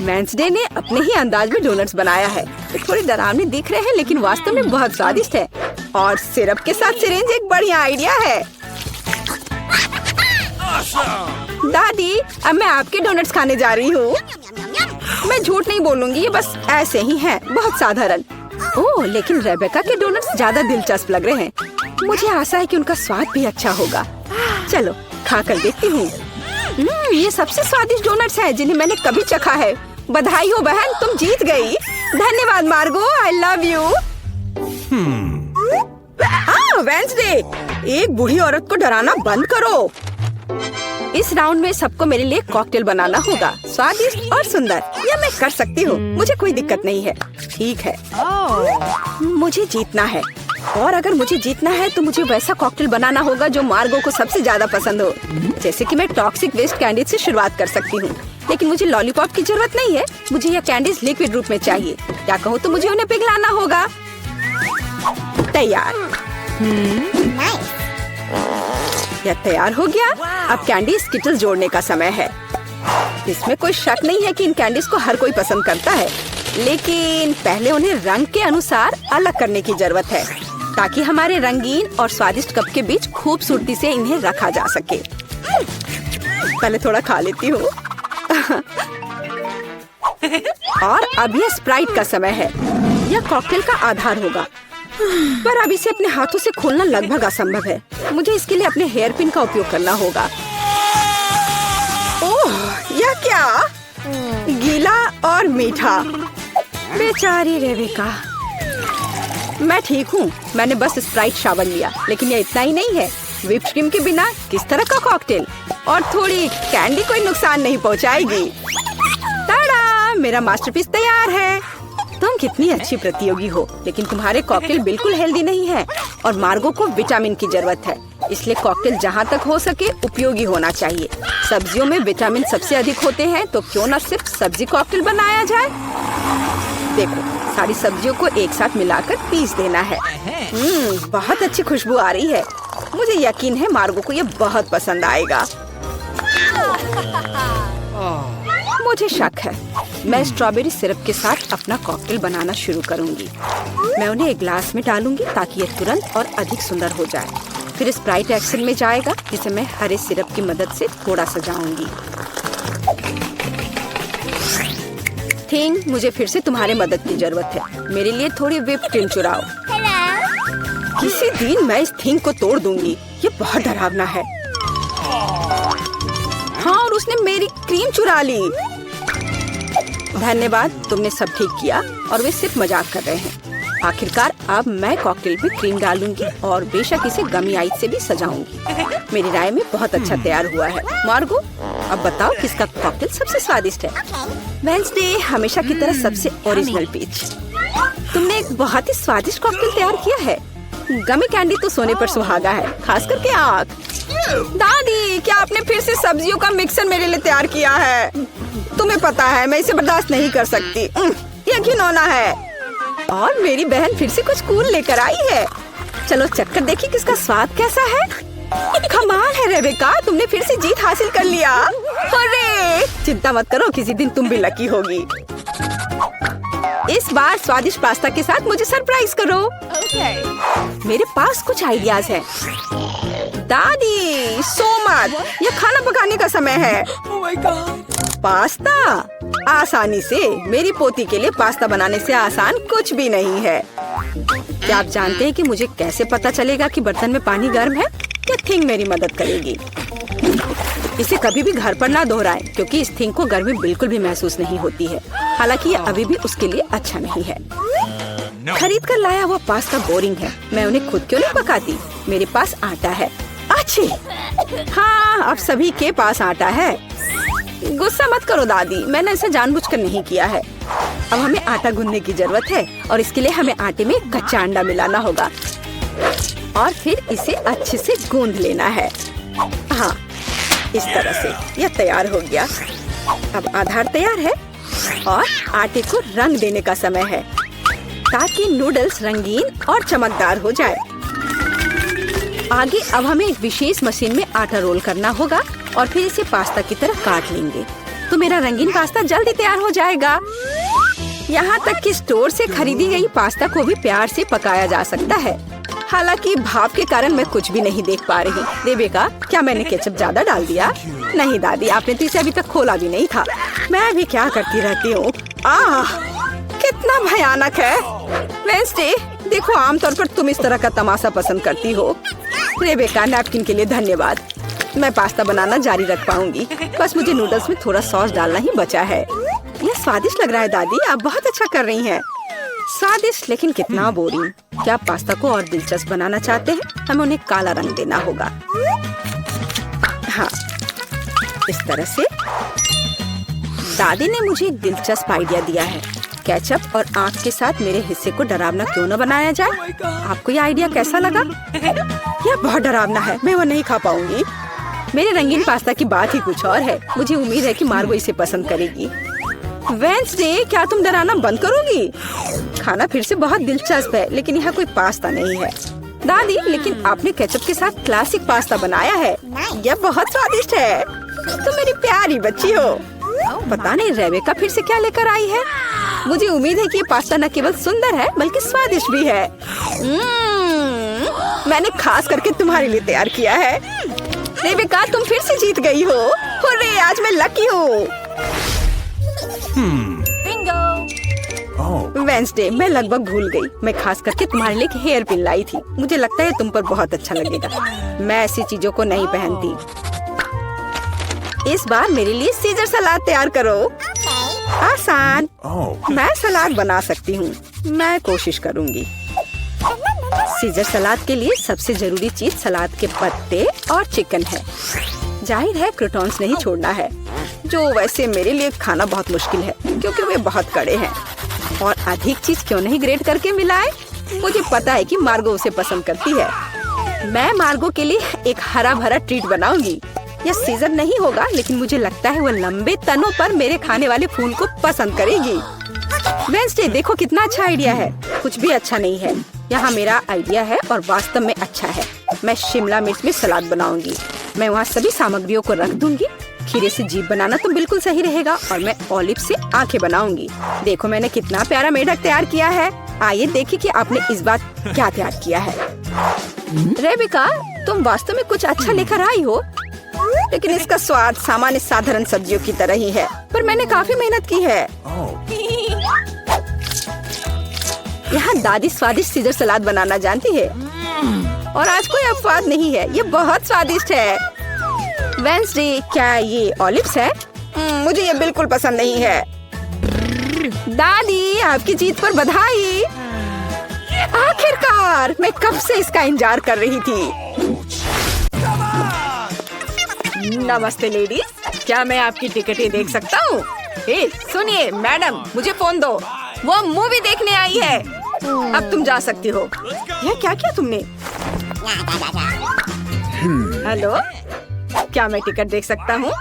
वेंसडे ने अपने ही अंदाज में डोनट्स बनाया है। थोड़े डरावने दिख रहे हैं लेकिन वास्तव में बहुत स्वादिष्ट है। और सिरप के साथ सिरिंज एक बढ़िया आइडिया है। दादी, अब मैं आपके डोनट्स खाने जा रही हूँ। मैं झूठ नहीं बोलूंगी, ये बस ऐसे ही हैं, बहुत साधारण। ओह, लेकिन रेबेका के डोनट्स ज्यादा दिलचस्प लग रहे हैं। मुझे आशा है कि उनका स्वाद भी अच्छा होगा। चलो खाकर देखती हूँ। ये सबसे स्वादिष्ट डोनट्स हैं जिन्हें मैंने कभी चखा है। बधाई हो बहन, तुम जीत गई। धन्यवाद मार्गो, आई लव यू। वेंसडे, एक बूढ़ी औरत को डराना बंद करो। इस राउंड में सबको मेरे लिए कॉकटेल बनाना होगा, स्वादिष्ट और सुंदर। यह मैं कर सकती हूँ, मुझे कोई दिक्कत नहीं है। ठीक है, मुझे जीतना है, और अगर मुझे जीतना है तो मुझे वैसा कॉकटेल बनाना होगा जो मार्गो को सबसे ज्यादा पसंद हो। जैसे कि मैं टॉक्सिक वेस्ट कैंडीज से शुरुआत कर सकती हूँ, लेकिन मुझे लॉलीपॉप की जरूरत नहीं है। मुझे यह कैंडीज लिक्विड रूप में चाहिए। क्या कहूँ तो मुझे उन्हें पिघलाना होगा। तैयार। यह तैयार हो गया। अब कैंडी स्किटल्स जोड़ने का समय है। इसमें कोई शक नहीं है कि इन कैंडीज को हर कोई पसंद करता है, लेकिन पहले उन्हें रंग के अनुसार अलग करने की जरूरत है, ताकि हमारे रंगीन और स्वादिष्ट कप के बीच खूबसूरती से इन्हें रखा जा सके। पहले थोड़ा खा लेती हूँ। और अब यह स्प्राइट का समय है। यह कॉकटेल का आधार होगा, पर अब इसे अपने हाथों से खोलना लगभग असंभव है। मुझे इसके लिए अपने हेयर पिन का उपयोग करना होगा। ओह, यह क्या? गीला और मीठा। बेचारी रेबिका। मैं ठीक हूँ, मैंने बस स्प्राइट शावर लिया, लेकिन यह इतना ही नहीं है। व्हिप्ड क्रीम के बिना किस तरह का कॉकटेल? और थोड़ी कैंडी कोई नुकसान नहीं पहुँचाएगी। ताड़ा, मेरा मास्टरपीस तैयार है। तुम कितनी अच्छी प्रतियोगी हो, लेकिन तुम्हारे कॉकटेल बिल्कुल हेल्दी नहीं है, और मार्गो को विटामिन की जरूरत है। इसलिए कॉकटेल जहाँ तक हो सके उपयोगी होना चाहिए। सब्जियों में विटामिन सबसे अधिक होते हैं, तो क्यों न सिर्फ सब्जी कॉकटेल बनाया जाए। देखो, सारी सब्जियों को एक साथ मिलाकर पीस देना है। बहुत अच्छी खुशबू आ रही है। मुझे यकीन है मार्गो को यह बहुत पसंद आएगा। मुझे शक है। मैं स्ट्रॉबेरी सिरप के साथ अपना कॉकटेल बनाना शुरू करूंगी। मैं उन्हें एक ग्लास में डालूंगी ताकि यह तुरंत और अधिक सुंदर हो जाए। फिर स्प्राइट एक्शन में जाएगा, जिसे मैं हरे सिरप की मदद से थोड़ा सजाऊंगी। थिंग, मुझे फिर से तुम्हारी मदद की जरूरत है। मेरे लिए थोड़ी व्हिप्ड क्रीम चुराओ। किसी दिन मैं इस थिंग को तोड़ दूंगी। ये बहुत डरावना है। हाँ, और उसने मेरी क्रीम चुरा ली। धन्यवाद, तुमने सब ठीक किया। और वे सिर्फ मजाक कर रहे हैं। आखिरकार अब मैं कॉकटेल में क्रीम डालूंगी और बेशक इसे गमी आइस से भी सजाऊंगी। मेरी राय में बहुत अच्छा तैयार हुआ है। मार्गो, अब बताओ किसका कॉकटेल सबसे स्वादिष्ट है? वेंसडे, हमेशा की तरह सबसे ओरिजिनल पीच। तुमने एक बहुत ही स्वादिष्ट कॉकटेल तैयार किया है। गमी कैंडी तो सोने पर सुहागा है, खास करके आँख। दादी, क्या आपने फिर से सब्जियों का मिक्सर मेरे लिए तैयार किया है? तुम्हें पता है मैं इसे बर्दाश्त नहीं कर सकती। ये घिनौना है। और मेरी बहन फिर से कुछ कूल लेकर आई है। चलो चक्कर देखिए किसका स्वाद कैसा है। कमाल है रेबेका, तुमने फिर से जीत हासिल कर लिया। अरे, चिंता मत करो, किसी दिन तुम भी लकी होगी। इस बार स्वादिष्ट पास्ता के साथ मुझे सरप्राइज करो। मेरे पास कुछ आइडियाज हैं। दादी, सो मत, यह खाना पकाने का समय है। पास्ता? आसानी से। मेरी पोती के लिए पास्ता बनाने से आसान कुछ भी नहीं है। क्या आप जानते हैं कि मुझे कैसे पता चलेगा कि बर्तन में पानी गर्म है? ये थिंग मेरी मदद करेगी। इसे कभी भी घर पर ना दोहराएं, क्योंकि इस थिंग को गर्मी बिल्कुल भी महसूस नहीं होती है। हालांकि ये अभी भी उसके लिए अच्छा नहीं है। खरीद कर लाया हुआ पास्ता बोरिंग है। मैं उन्हें खुद क्यों नहीं पकाती? मेरे पास आटा है। अच्छी। हाँ, अब सभी के पास आटा है। गुस्सा मत करो दादी, मैंने इसे जानबूझकर नहीं किया है। अब हमें आटा गूंदने की जरूरत है, और इसके लिए हमें आटे में कच्चा अंडा मिलाना होगा और फिर इसे अच्छे से गूंद लेना है। हाँ, इस तरह से यह तैयार हो गया। अब आधार तैयार है और आटे को रंग देने का समय है, ताकि नूडल्स रंगीन और चमकदार हो जाए। आगे अब हमें एक विशेष मशीन में आटा रोल करना होगा और फिर इसे पास्ता की तरह काट लेंगे, तो मेरा रंगीन पास्ता जल्दी तैयार हो जाएगा। यहाँ तक कि स्टोर से खरीदी गई पास्ता को भी प्यार से पकाया जा सकता है। हालांकि भाप के कारण मैं कुछ भी नहीं देख पा रही। रेबेका, क्या मैंने केचप ज्यादा डाल दिया? नहीं दादी, आपने तो इसे अभी तक खोला भी नहीं था। मैं भी क्या करती रहती हूँ। कितना भयानक है। वेंसडे, देखो, आमतौर पर तुम इस तरह का तमाशा पसंद करती हो। रेबेका, नैपकिन के लिए धन्यवाद। मैं पास्ता बनाना जारी रख पाऊंगी। बस मुझे नूडल्स में थोड़ा सॉस डालना ही बचा है। यह स्वादिष्ट लग रहा है दादी, आप बहुत अच्छा कर रही हैं। स्वादिष्ट, लेकिन कितना बोरिंग। क्या पास्ता को और दिलचस्प बनाना चाहते हैं? हमें उन्हें काला रंग देना होगा। हाँ, इस तरह से। दादी ने मुझे एक दिलचस्प आइडिया दिया है। केचप और आँख के साथ मेरे हिस्से को डरावना क्यों न बनाया जाए? आपको ये आइडिया कैसा लगा? यह बहुत डरावना है, मैं वो नहीं खा पाऊंगी। मेरे रंगीन पास्ता की बात ही कुछ और है। मुझे उम्मीद है कि मार्गो इसे पसंद करेगी। वेंसडे, क्या तुम डराना बंद करोगी? खाना फिर से बहुत दिलचस्प है, लेकिन यहाँ कोई पास्ता नहीं है। दादी, लेकिन आपने केचप के साथ क्लासिक पास्ता बनाया है। यह बहुत स्वादिष्ट है। तुम मेरी प्यारी बच्ची हो। पता नहीं रेबेका फिर से क्या लेकर आई है। मुझे उम्मीद है कि ये पास्ता न केवल सुंदर है बल्कि स्वादिष्ट भी है। मैंने खास करके तुम्हारे लिए तैयार किया है। रेबेका, तुम फिर से जीत गई हो। हुर्रे, आज मैं लकी हूँ। वेंसडे, मैं लगभग भूल गई। मैं खास करके तुम्हारे लिए एक हेयर पिन लाई थी। मुझे लगता है तुम पर बहुत अच्छा लगेगा। मैं ऐसी चीजों को नहीं पहनती। इस बार मेरे लिए सीजर सलाद तैयार करो। आसान। मैं सलाद बना सकती हूँ। मैं कोशिश करूँगी। सीजर सलाद के लिए सबसे जरूरी चीज सलाद के पत्ते और चिकन है। जाहिर है क्रूटॉन्स नहीं छोड़ना है, जो वैसे मेरे लिए खाना बहुत मुश्किल है क्योंकि वे बहुत कड़े हैं। और अधिक चीज क्यों नहीं ग्रेट करके मिलाए? मुझे पता है कि मार्गो उसे पसंद करती है। मैं मार्गो के लिए एक हरा भरा ट्रीट बनाऊंगी। यह सीजर नहीं होगा, लेकिन मुझे लगता है वो लंबे तनों पर मेरे खाने वाले फूल को पसंद करेगी। वेंसडे, देखो कितना अच्छा आइडिया है। कुछ भी अच्छा नहीं है। यहाँ मेरा आइडिया है और वास्तव में अच्छा है। मैं शिमला मिर्च में सलाद बनाऊंगी। मैं वहाँ सभी सामग्रियों को रख दूंगी। खीरे से जीभ बनाना तो बिल्कुल सही रहेगा और मैं ऑलिव से आंखें बनाऊंगी। देखो मैंने कितना प्यारा मेढक तैयार किया है। आइए देखिए कि आपने इस बार क्या तैयार किया है। रेबेका, तुम वास्तव में कुछ अच्छा लेकर आई हो, लेकिन इसका स्वाद सामान्य साधारण सब्जियों की तरह ही है। पर मैंने काफी मेहनत की है। यहाँ दादी स्वादिष्ट सीजर सलाद बनाना जानती है और आज कोई अपवाद नहीं है। ये बहुत स्वादिष्ट है। वेंसडे, क्या ये ऑलिव्स है? मुझे ये बिल्कुल पसंद नहीं है। दादी, आपकी जीत पर बधाई। आखिरकार, मैं कब से इसका इंतजार कर रही थी। नमस्ते लेडीज, क्या मैं आपकी टिकटें देख सकता हूँ? सुनिए मैडम, मुझे फोन दो। वो मूवी देखने आई है। अब तुम जा सकती हो। यह क्या किया तुमने? हेलो, क्या मैं टिकट देख सकता हूँ?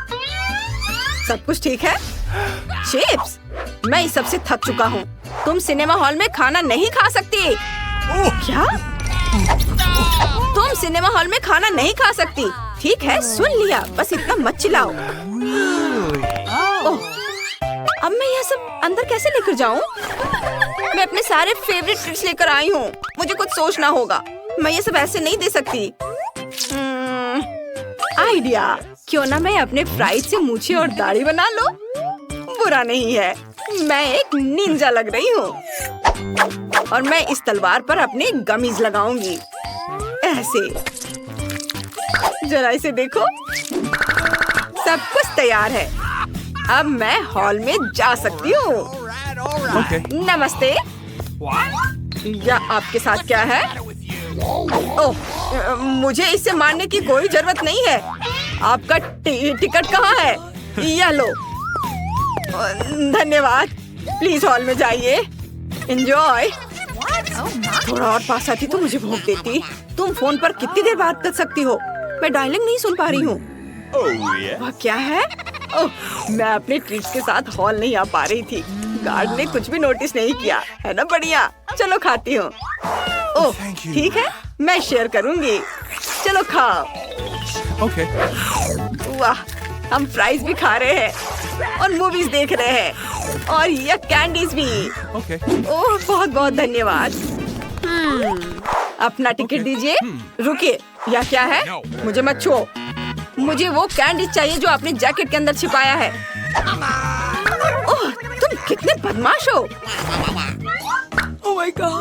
सब कुछ ठीक है? चिप्स, मैं इस सबसे थक चुका हूँ। तुम सिनेमा हॉल में खाना नहीं खा सकती। क्या? तुम सिनेमा हॉल में खाना नहीं खा सकती। ठीक है, सुन लिया, बस इतना मत चिल्लाओ। ओह, अब मैं यह सब अंदर कैसे लेकर जाऊँ? मैं अपने सारे फेवरेट ट्रीट्स लेकर आई हूँ। मुझे कुछ सोचना होगा। मैं ये सब ऐसे नहीं दे सकती। आइडिया, क्यों ना मैं अपने फ्राइज से मूछें और दाढ़ी बना लो। बुरा नहीं है, मैं एक निंजा लग रही हूँ। और मैं इस तलवार पर अपने गमीज लगाऊंगी। ऐसे, जरा इसे देखो। सब कुछ तैयार है। अब मैं हॉल में जा सकती हूँ। नमस्ते। या आपके साथ क्या है? ओह, मुझे इसे मारने की कोई जरूरत नहीं है। आपका टिकट कहाँ है? यह लो। धन्यवाद। प्लीज हॉल में जाइए। एंजॉय। थोड़ा और पास आती तो मुझे भूख देती। तुम फोन पर कितनी देर बात कर सकती हो? मैं डायलिंग नहीं सुन पा रही हूँ। वह क्या है? ओह, मैं अपने ट्रीट्स के साथ हॉल नहीं आ पा रही थी। गार्ड ने कुछ भी नोटिस नहीं किया, है ना? बढ़िया, चलो खाती हूँ। ओह, ठीक है, मैं शेयर करूँगी। चलो खाओ। वाह, हम फ्राइज भी खा रहे हैं और मूवीज देख रहे हैं और ये कैंडीज भी। ओह, बहुत बहुत धन्यवाद। अपना टिकट दीजिए। रुकिए, यह क्या है? मुझे मत छुओ। मुझे वो कैंडी चाहिए जो आपने जैकेट के अंदर छिपाया है। ओह, तुम कितने बदमाश हो।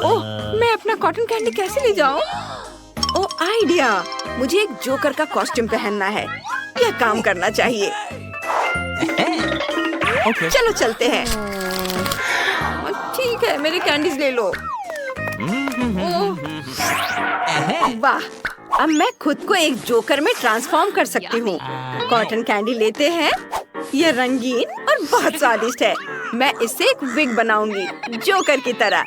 ओह, मैं अपना कॉटन कैंडी कैसे ले जाऊं? ओह, आइडिया, मुझे एक जोकर का कॉस्ट्यूम पहनना है। यह काम करना चाहिए। चलो चलते हैं। ठीक है, मेरे कैंडीज ले लो। ओह, वाह, अब मैं खुद को एक जोकर में ट्रांसफॉर्म कर सकती हूँ। कॉटन कैंडी लेते हैं, ये रंगीन और बहुत स्वादिष्ट है। मैं इससे एक विग बनाऊंगी जोकर की तरह,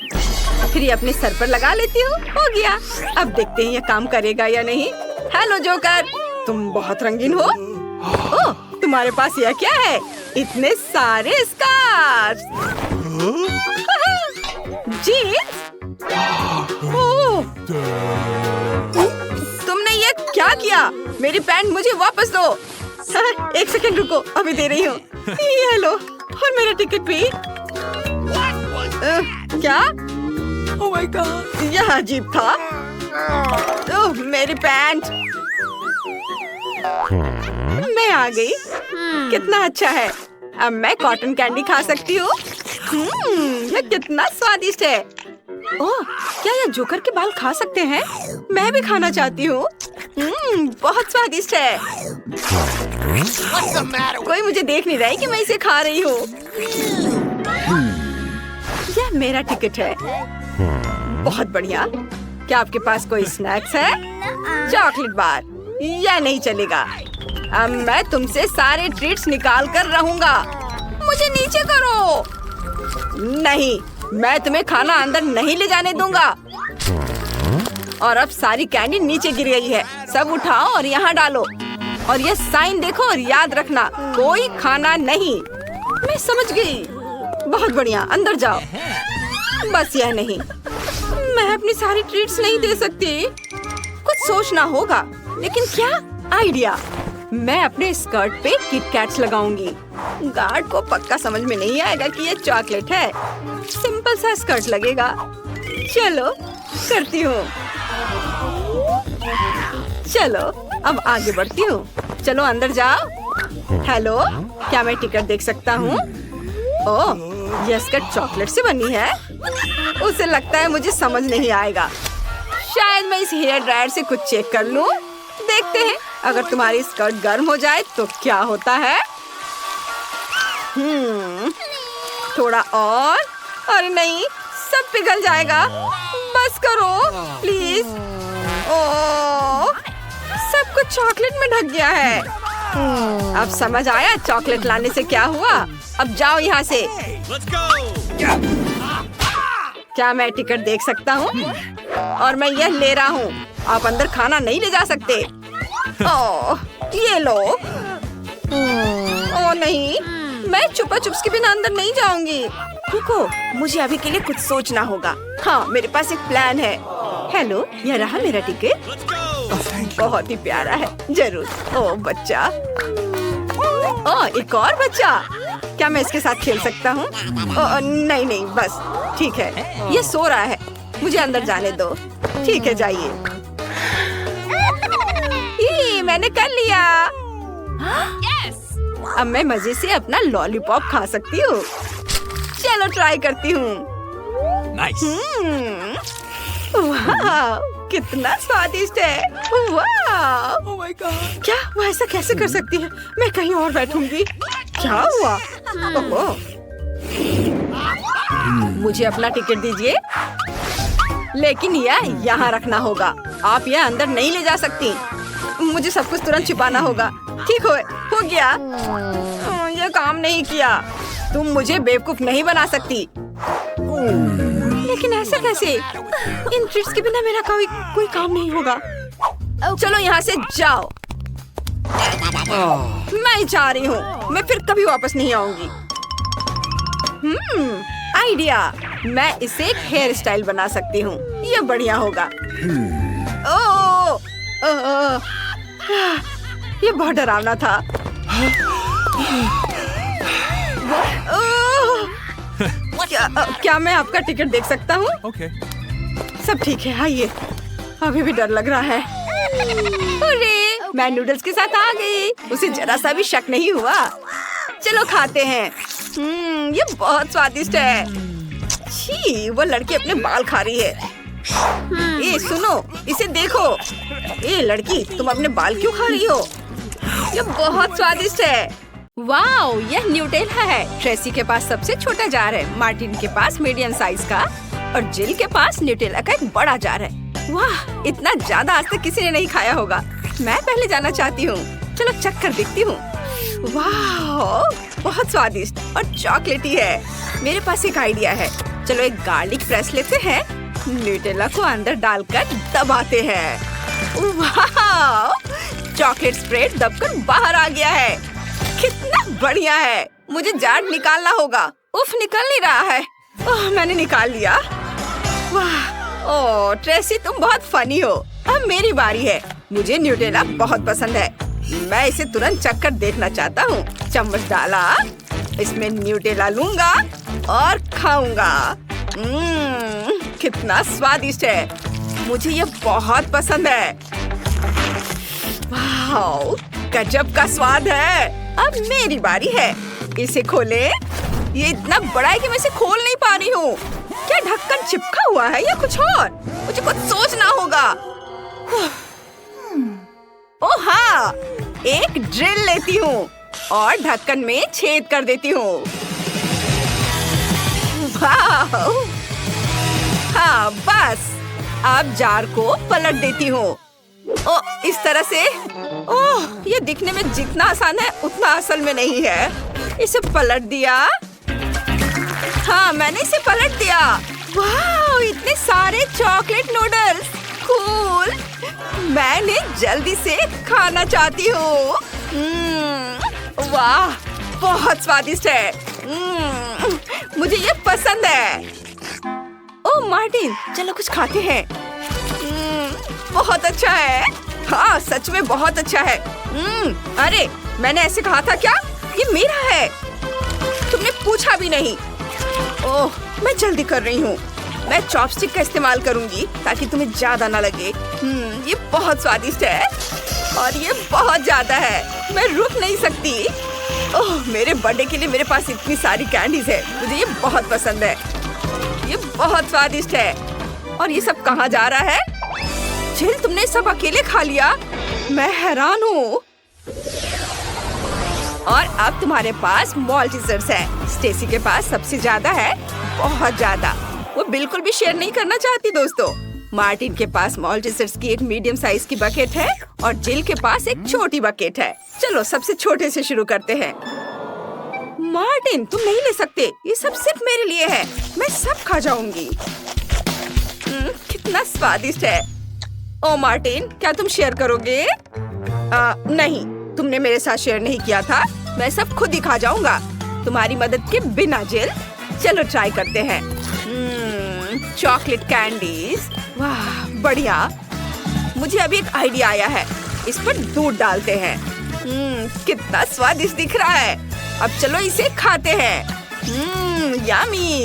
फिर ये अपने सर पर लगा लेती हूँ। हो गया। अब देखते हैं ये काम करेगा या नहीं। हेलो जोकर, तुम बहुत रंगीन हो। ओह, तुम्हारे पास यह क्या है? इतने सारे स्कार्फ। जीन्स? ओह, तुमने ये क्या किया? मेरी पैंट मुझे वापस दो। एक सेकंड रुको, अभी दे रही हूँ। ये लो, और मेरा टिकट भी। क्या? ओह माय गॉड, यह अजीब था। ओह, मेरी पैंट। मैं आ गई। कितना अच्छा है। अब मैं कॉटन कैंडी खा सकती हूँ। यह कितना स्वादिष्ट है। ओह, क्या यह जोकर के बाल खा सकते हैं? मैं भी खाना चाहती हूँ। बहुत स्वादिष्ट है। कोई मुझे देख नहीं रहा है कि मैं इसे खा रही हूँ। यह मेरा टिकट है। बहुत बढ़िया। क्या आपके पास कोई स्नैक्स है? Chocolate bar? यह नहीं चलेगा। अब मैं तुमसे सारे ट्रीट्स निकाल कर रहूंगा। मुझे नीचे करो। नहीं, मैं तुम्हें खाना अंदर नहीं ले जाने दूंगा। और अब सारी कैंडी नीचे गिर गई है। सब उठाओ और यहाँ डालो। और ये साइन देखो और याद रखना, कोई खाना नहीं। मैं समझ गई। बहुत बढ़िया, अंदर जाओ। बस यह नहीं, मैं अपनी सारी ट्रीट्स नहीं दे सकती। कुछ सोचना होगा। लेकिन क्या आइडिया? मैं अपने स्कर्ट पे किटकैट्स लगाऊंगी। गार्ड को पक्का समझ में नहीं आएगा कि ये चॉकलेट है। सिंपल सा स्कर्ट लगेगा। चलो करती हूँ। चलो अब आगे बढ़ती हूँ। चलो अंदर जाओ। हेलो, क्या मैं टिकट देख सकता हूँ? ओह, यह स्कर्ट चॉकलेट से बनी है। उसे लगता है मुझे समझ नहीं आएगा। शायद मैं इस हेयर ड्रायर से कुछ चेक कर लूँ। देखते हैं, अगर तुम्हारी स्कर्ट गर्म हो जाए तो क्या होता है। थोड़ा और। अरे नहीं, सब पिघल जाएगा। बस करो प्लीज। ओह, सब कुछ चॉकलेट में ढक गया है। अब समझ आया चॉकलेट लाने से क्या हुआ। अब जाओ यहाँ से। क्या मैं टिकट देख सकता हूँ? और मैं यह ले रहा हूँ। आप अंदर खाना नहीं ले जा सकते। ओह, ये लो। ओह नहीं, मैं छुपा छुप्स के बिना अंदर नहीं जाऊंगी। रुको, मुझे अभी के लिए कुछ सोचना होगा। हाँ, मेरे पास एक प्लान है। हेलो, यह रहा मेरा टिकट। बहुत ही प्यारा है। जरूर। ओह बच्चा। ओह, एक और बच्चा। क्या मैं इसके साथ खेल सकता हूँ? नहीं नहीं, बस ठीक है। ये सो रहा है, मुझे अंदर जाने दो। ठीक है, जाइए। मैंने कर लिया। अब मैं मजे से अपना लॉलीपॉप खा सकती हूँ। चलो ट्राई करती हूँ। वाह, कितना स्वादिष्ट है। वाह, oh my God. क्या वो ऐसा कैसे कर सकती है? मैं कहीं और बैठूंगी। क्या हुआ? ओह, मुझे अपना टिकट दीजिए। लेकिन यह यहाँ रखना होगा। आप यह अंदर नहीं ले जा सकती। मुझे सब कुछ तुरंत छिपाना होगा। ठीक हो गया। यह काम नहीं किया। तुम मुझे बेवकूफ नहीं बना सकती। लेकिन ऐसा कैसे? इन ट्रीट्स के बिना मेरा कोई काम नहीं होगा। चलो यहाँ से जाओ। मैं जा रही हूँ। मैं फिर कभी वापस नहीं आऊंगी। आइडिया, मैं इससे एक हेयर स्टाइल बना सकती हूँ। ये बढ़िया होगा। ये बहुत डरावना था। क्या मैं आपका टिकट देख सकता हूँ? Okay. सब ठीक है, आइए। अभी भी डर लग रहा है। अरे, मैं नूडल्स के साथ आ गई। उसे जरा सा भी शक नहीं हुआ। चलो खाते हैं। ये बहुत स्वादिष्ट है। छी, वो लड़की अपने बाल खा रही है। ए सुनो, इसे देखो। ए लड़की, तुम अपने बाल क्यों खा रही हो? ये बहुत स्वादिष्ट है। वाओ, यह न्यूटेला है। ट्रेसी के पास सबसे छोटा जार है, मार्टिन के पास मीडियम साइज का और जिल के पास न्यूटेला का एक बड़ा जार है। वाह, इतना ज्यादा आज तक किसी ने नहीं खाया होगा। मैं पहले जाना चाहती हूँ। चलो चख कर देखती हूँ। वाह, बहुत स्वादिष्ट और चॉकलेटी है। मेरे पास एक आइडिया है। चलो एक गार्लिक प्रेस लेते हैं, न्यूटेला को अंदर डालकर दबाते हैं। वाह, चॉकलेट स्प्रेड दबकर बाहर आ गया है। कितना बढ़िया है। मुझे जार निकालना होगा। उफ, निकल नहीं रहा है। ओह, मैंने निकाल लिया। वाह, ओह ट्रेसी, तुम बहुत फनी हो। अब मेरी बारी है। मुझे न्यूटेला बहुत पसंद है। मैं इसे तुरंत चख कर देखना चाहता हूँ। चम्मच डाला, इसमें न्यूटेला लूंगा और खाऊंगा। कितना स्वादिष्ट है। मुझे ये बहुत पसंद है। वाह, गजब का स्वाद है। अब मेरी बारी है। इसे खोले। ये इतना बड़ा है कि मैं इसे खोल नहीं पा रही हूँ। क्या ढक्कन चिपका हुआ है या कुछ और? मुझे कुछ सोचना होगा। ओह हाँ, एक ड्रिल लेती हूँ और ढक्कन में छेद कर देती हूँ। वाह, हाँ बस। अब जार को पलट देती हूँ। ओह, इस तरह से। ओह, ये दिखने में जितना आसान है उतना असल में नहीं है। इसे पलट दिया। हाँ, मैंने इसे पलट दिया। वाह, इतने सारे चॉकलेट नूडल्स। कूल। मैंने जल्दी से खाना चाहती हूँ। वाह, बहुत स्वादिष्ट है। मुझे ये पसंद है। ओह मार्टिन, चलो कुछ खाते हैं। बहुत अच्छा है। हाँ, सच में बहुत अच्छा है। अरे, मैंने ऐसे कहा था क्या? ये मेरा है। तुमने पूछा भी नहीं। ओह, मैं जल्दी कर रही हूँ। मैं चॉपस्टिक का इस्तेमाल करूंगी ताकि तुम्हें ज्यादा ना लगे। ये बहुत स्वादिष्ट है और ये बहुत ज्यादा है। मैं रुक नहीं सकती। ओह, मेरे बर्थडे के लिए मेरे पास इतनी सारी कैंडीज है। मुझे ये बहुत पसंद है। ये बहुत स्वादिष्ट है। और ये सब कहाँ जा रहा है? जिल, तुमने सब अकेले खा लिया? मैं हैरान हूँ। और अब तुम्हारे पास मॉल्टीजर्स है। स्टेसी के पास सबसे ज्यादा है, बहुत ज्यादा। वो बिल्कुल भी शेयर नहीं करना चाहती दोस्तों। मार्टिन के पास मॉल्टीजर्स की एक मीडियम साइज की बकेट है और जिल के पास एक छोटी बकेट है। चलो सबसे छोटे से शुरू करते हैं। मार्टिन, तुम नहीं ले सकते। ये सब सिर्फ मेरे लिए है। मैं सब खा जाऊंगी। कितना स्वादिष्ट है। ओ मार्टिन, क्या तुम शेयर करोगे? नहीं, तुमने मेरे साथ शेयर नहीं किया था। मैं सब खुद ही खा जाऊंगा, तुम्हारी मदद के बिना। जिल, चलो ट्राई करते हैं। Chocolate candies. वाह, बढ़िया। मुझे अभी एक आइडिया आया है। इस पर दूध डालते हैं। कितना स्वादिष्ट दिख रहा है। अब चलो इसे खाते हैं। यम्मी।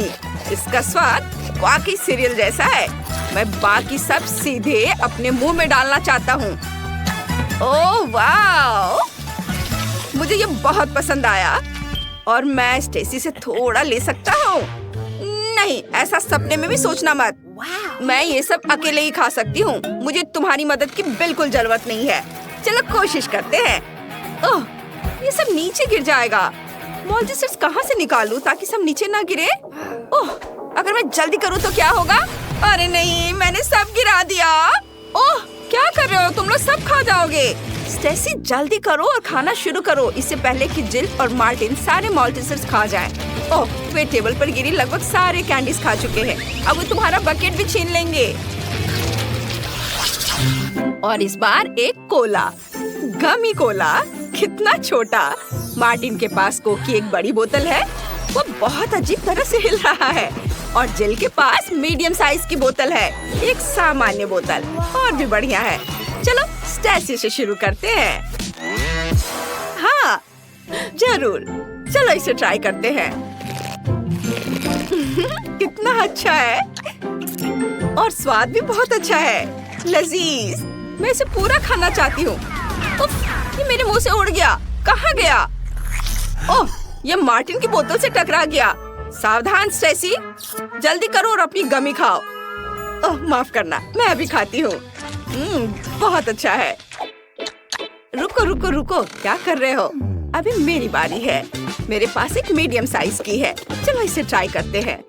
इसका स्वाद वाकई सीरियल जैसा है। मैं बाकी सब सीधे अपने मुंह में डालना चाहता हूँ। ओह वाह, मुझे ये बहुत पसंद आया। और मैं स्टेसी से थोड़ा ले सकता हूँ? नहीं, ऐसा सपने में भी सोचना मत। मैं ये सब अकेले ही खा सकती हूँ। मुझे तुम्हारी मदद की बिल्कुल जरूरत नहीं है। चलो कोशिश करते हैं। ओह, ये सब नीचे गिर जाएगा। मॉल्टीजर्स कहाँ से निकालूं ताकि सब नीचे ना गिरे? ओह, अगर मैं जल्दी करूँ तो क्या होगा? अरे नहीं, मैंने सब गिरा दिया। ओह, क्या कर रहे हो? तुम लोग सब खा जाओगे। स्टेसी, जल्दी करो और खाना शुरू करो, इससे पहले कि जिल और मार्टिन सारे मॉल्टीजर्स खा जाएं। ओह, वे टेबल पर गिरी लगभग सारे कैंडीज खा चुके हैं। अब वो तुम्हारा बकेट भी छीन लेंगे। और इस बार एक कोला, गमी कोला। कितना छोटा। मार्टिन के पास कोक की एक बड़ी बोतल है। वो बहुत अजीब तरह से हिल रहा है। और जिल के पास मीडियम साइज की बोतल है, एक सामान्य बोतल। और भी बढ़िया है। चलो स्टेसी से शुरू करते हैं। हाँ जरूर, चलो इसे ट्राई करते हैं। कितना अच्छा है और स्वाद भी बहुत अच्छा है। लजीज। मैं इसे पूरा खाना चाहती हूँ। ये मेरे मुंह से उड़ गया। कहाँ गया? ओह, ये मार्टिन की बोतल से टकरा गया। सावधान स्टेसी, जल्दी करो और अपनी गमी खाओ। ओह, माफ करना, मैं अभी खाती हूँ। बहुत अच्छा है। रुको रुको रुको, क्या कर रहे हो? अभी मेरी बारी है। मेरे पास एक मीडियम साइज की है। चलो इसे ट्राई करते हैं।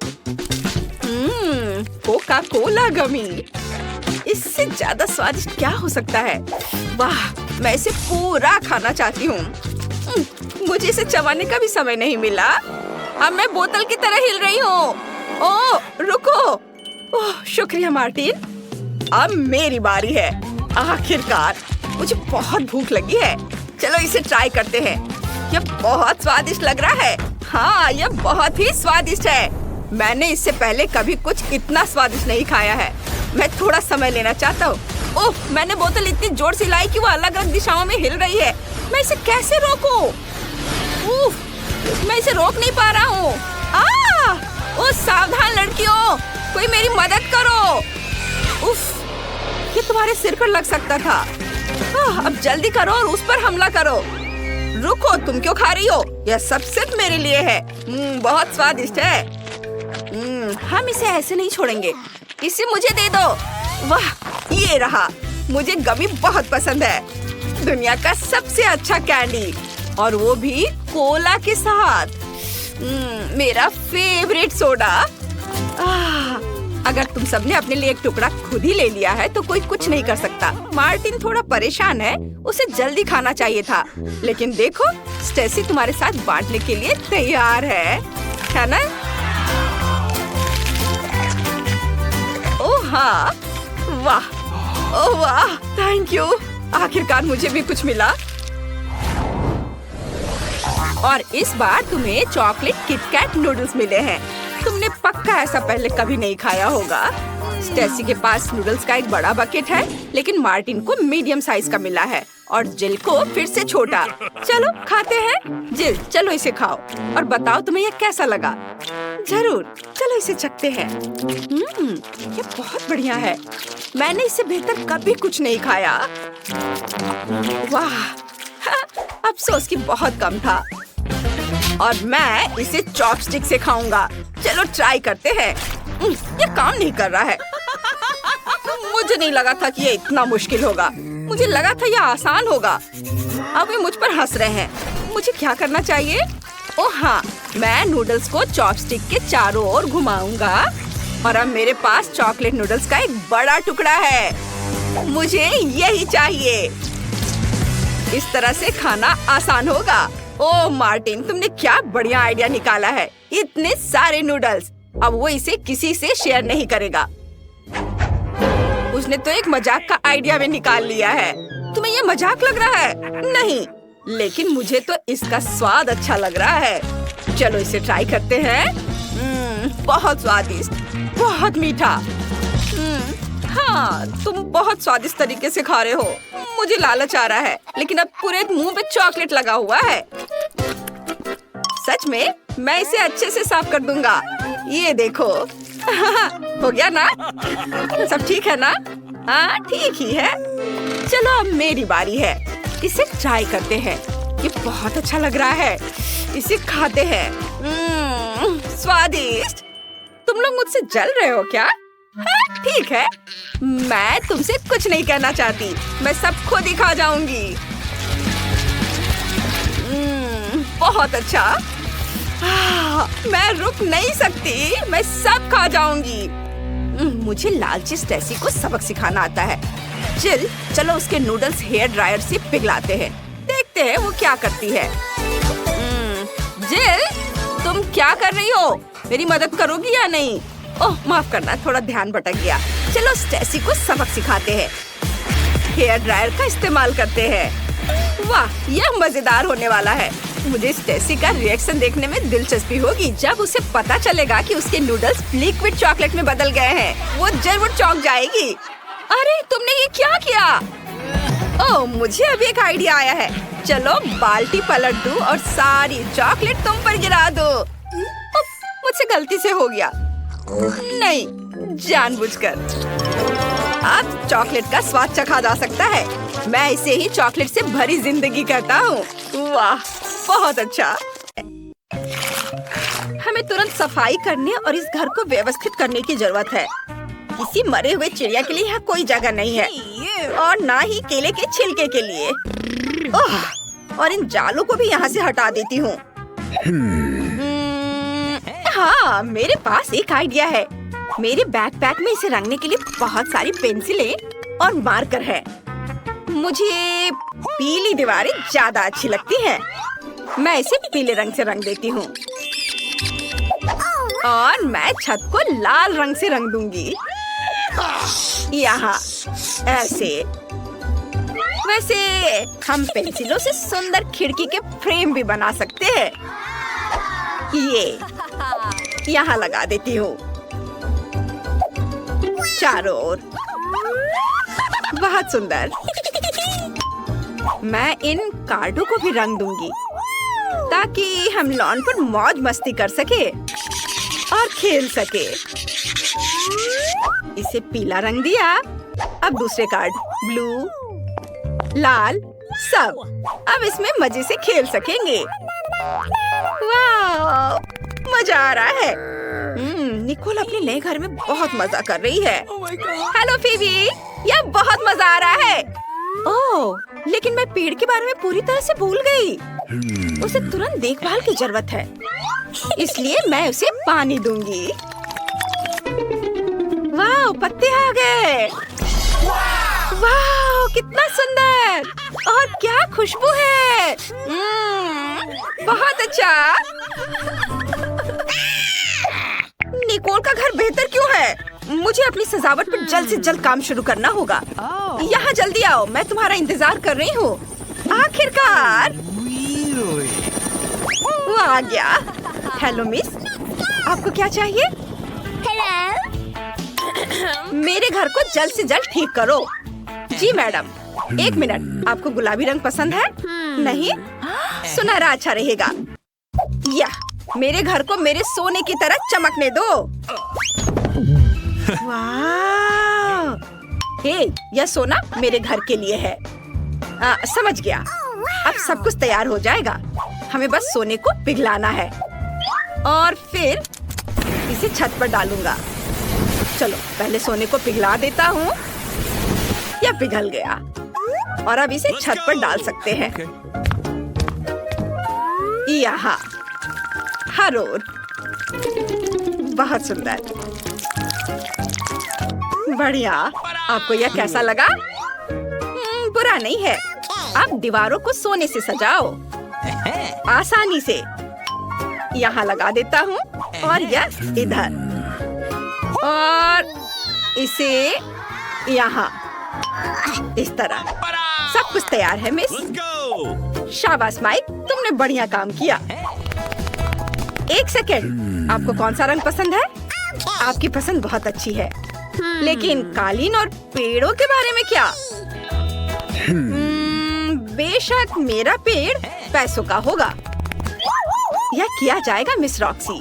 कोका कोला गमी। इससे ज्यादा स्वादिष्ट क्या हो सकता है? वाह, मैं इसे पूरा खाना चाहती हूँ। मुझे इसे चबाने का भी समय नहीं मिला। अब मैं बोतल की तरह हिल रही हूँ। ओह, रुको। ओह, शुक्रिया मार्टिन। अब मेरी बारी है। आखिरकार मुझे बहुत भूख लगी है। चलो इसे ट्राई करते हैं। यह बहुत स्वादिष्ट लग रहा है। हाँ, यह बहुत ही स्वादिष्ट है। मैंने इससे पहले कभी कुछ इतना स्वादिष्ट नहीं खाया है। मैं थोड़ा समय लेना चाहता हूँ। ओह, मैंने बोतल इतनी जोर से लाई कि वो अलग अलग दिशाओं में हिल रही है। मैं इसे कैसे रोकूं? मैं इसे रोक नहीं पा रहा हूँ। ओह, सावधान लड़कियों, कोई मेरी मदद करो। उफ, ये तुम्हारे सिर पर लग सकता था। अब जल्दी करो और उस पर हमला करो। रुको, तुम क्यों खा रही हो? यह सब सिर्फ मेरे लिए है। बहुत स्वादिष्ट है। हम इसे ऐसे नहीं छोड़ेंगे। इसे मुझे दे दो। वाह, ये रहा। मुझे गमी बहुत पसंद है। दुनिया का सबसे अच्छा कैंडी, और वो भी कोला के साथ। मेरा फेवरेट सोडा। अगर तुम सबने अपने लिए एक टुकड़ा खुद ही ले लिया है तो कोई कुछ नहीं कर सकता। मार्टिन थोड़ा परेशान है, उसे जल्दी खाना चाहिए था। लेकिन देखो, स्टेसी तुम्हारे साथ बांटने के लिए तैयार है ना? ओह हाँ, वाह, ओह वाह, थैंक यू। आखिरकार मुझे भी कुछ मिला। और इस बार तुम्हें चॉकलेट किटकैट नूडल्स मिले हैं। तुमने पक्का ऐसा पहले कभी नहीं खाया होगा। स्टेसी के पास नूडल्स का एक बड़ा बकेट है, लेकिन मार्टिन को मीडियम साइज का मिला है और जिल को फिर से छोटा। चलो खाते हैं। जिल, चलो इसे खाओ और बताओ तुम्हें यह कैसा लगा। जरूर, चलो इसे चखते हैं। ये बहुत बढ़िया है। मैंने इससे बेहतर कभी कुछ नहीं खाया। वाह, अफसोस कि बहुत कम था। और मैं इसे चॉपस्टिक से खाऊंगा। चलो ट्राई करते हैं। ये काम नहीं कर रहा है। मुझे नहीं लगा था कि ये इतना मुश्किल होगा। मुझे लगा था ये आसान होगा। अब ये मुझ पर हंस रहे हैं। मुझे क्या करना चाहिए? ओह हाँ, मैं नूडल्स को चॉपस्टिक के चारों ओर घुमाऊंगा और अब मेरे पास चॉकलेट नूडल्स का एक बड़ा टुकड़ा है। मुझे यही चाहिए। इस तरह से खाना आसान होगा। ओह मार्टिन, तुमने क्या बढ़िया आइडिया निकाला है। इतने सारे नूडल्स। अब वो इसे किसी से शेयर नहीं करेगा। उसने तो एक मजाक का आइडिया भी निकाल लिया है। तुम्हें ये मजाक लग रहा है? नहीं, लेकिन मुझे तो इसका स्वाद अच्छा लग रहा है। चलो इसे ट्राई करते हैं। बहुत स्वादिष्ट, बहुत मीठा। हाँ, तुम बहुत स्वादिष्ट तरीके से खा रहे हो। मुझे लालच आ रहा है, लेकिन अब पूरे मुंह पे चॉकलेट लगा हुआ है। सच में, मैं इसे अच्छे से साफ कर दूंगा। ये देखो। हो गया ना? सब ठीक है ना? हाँ, ठीक ही है। चलो अब मेरी बारी है। इसे ट्राई करते हैं। ये बहुत अच्छा लग रहा है। इसे खाते हैं। स्वादिष्ट। तुम लोग मुझसे जल रहे हो क्या? हाँ, ठीक है। मैं तुमसे कुछ नहीं कहना चाहती। मैं सब खुद ही खा जाऊंगी। बहुत अच्छा। मैं रुक नहीं सकती। मैं सब खा जाऊंगी। मुझे लालची स्टेसी को सबक सिखाना आता है। जिल, चलो उसके नूडल्स हेयर ड्रायर से पिघलाते हैं। देखते हैं वो क्या करती है। जिल, तुम क्या कर रही हो? मेरी मदद करोगी या नहीं? ओह, माफ करना, थोड़ा ध्यान भटक गया। चलो स्टेसी को सबक सिखाते हैं। हेयर ड्रायर का इस्तेमाल करते हैं। वाह, यह मजेदार होने वाला है। मुझे स्टेसी का रिएक्शन देखने में दिलचस्पी होगी। जब उसे पता चलेगा कि उसके नूडल्स लिक्विड चॉकलेट में बदल गए हैं, वो जरूर चौंक जाएगी। अरे, तुमने ये क्या किया? ओह, मुझे अभी एक आइडिया आया है। चलो बाल्टी पलट दूं और सारी चॉकलेट तुम पर गिरा दो। मुझसे गलती से हो गया। नहीं, जानबूझकर। अब चॉकलेट का स्वाद चखा जा सकता है। मैं इसे ही चॉकलेट से भरी जिंदगी कहता हूँ। वाह, बहुत अच्छा। हमें तुरंत सफाई करने और इस घर को व्यवस्थित करने की जरूरत है। किसी मरे हुए चिड़िया के लिए यहाँ कोई जगह नहीं है, और ना ही केले के छिलके के लिए। ओह, और इन जालों को भी यहाँ से हटा देती हूँ। हाँ, मेरे पास एक आइडिया है। मेरे बैकपैक में इसे रंगने के लिए बहुत सारी पेंसिलें और मार्कर है। मुझे पीली दीवारें ज्यादा अच्छी लगती हैं। मैं इसे पीले रंग से रंग देती हूँ और मैं छत को लाल रंग से रंग दूंगी। यहाँ ऐसे। वैसे हम पेंसिलों से सुंदर खिड़की के फ्रेम भी बना सकते हैं। ये यहाँ लगा देती हूँ चारों ओर। बहुत सुंदर। मैं इन कार्डों को भी रंग दूंगी ताकि हम लॉन पर मौज मस्ती कर सके और खेल सके। इसे पीला रंग दिया। अब दूसरे कार्ड ब्लू, लाल, सब। अब इसमें मजे से खेल सकेंगे। वाह, मजा आ रहा है। निकोल अपने नए घर में बहुत मजा कर रही है। हेलो फीबी, यह बहुत मजा आ रहा है। ओह, लेकिन मैं पेड़ के बारे में पूरी तरह से भूल गई। उसे तुरंत देखभाल की जरूरत है, इसलिए मैं उसे पानी दूंगी। वाह, पत्ते आ गए। वाह, कितना सुंदर और क्या खुशबू है। बहुत अच्छा। निकोल का घर बेहतर क्यों है? मुझे अपनी सजावट पर जल्द से जल्द काम शुरू करना होगा। यहाँ जल्दी आओ, मैं तुम्हारा इंतजार कर रही हूँ। आखिरकार वो आ गया। हेलो मिस, आपको क्या चाहिए? मेरे घर को जल्द से जल्द ठीक करो। जी मैडम। एक मिनट, आपको गुलाबी रंग पसंद है? नहीं, सुनहरा अच्छा रहेगा। या मेरे घर को मेरे सोने की तरह चमकने दो। वाह! हे, यह सोना मेरे घर के लिए है। समझ गया। अब सब कुछ तैयार हो जाएगा। हमें बस सोने को पिघलाना है और फिर इसे छत पर डालूंगा। चलो पहले सोने को पिघला देता हूँ। यह पिघल गया और अब इसे छत पर डाल सकते हैं। यहाँ हर ओर। बहुत सुंदर। बढ़िया। आपको यह कैसा लगा? बुरा नहीं है। अब दीवारों को सोने से सजाओ आसानी से। यहाँ लगा देता हूँ और यह इधर और इसे यहाँ इस तरह। सब कुछ तैयार है मिस। शाबाश माइक, तुमने बढ़िया काम किया। एक सेकेंड, आपको कौन सा रंग पसंद है? आपकी पसंद बहुत अच्छी है, लेकिन कालीन और पेड़ों के बारे में क्या? बेशक मेरा पेड़ पैसों का होगा। यह किया जाएगा मिस रॉक्सी।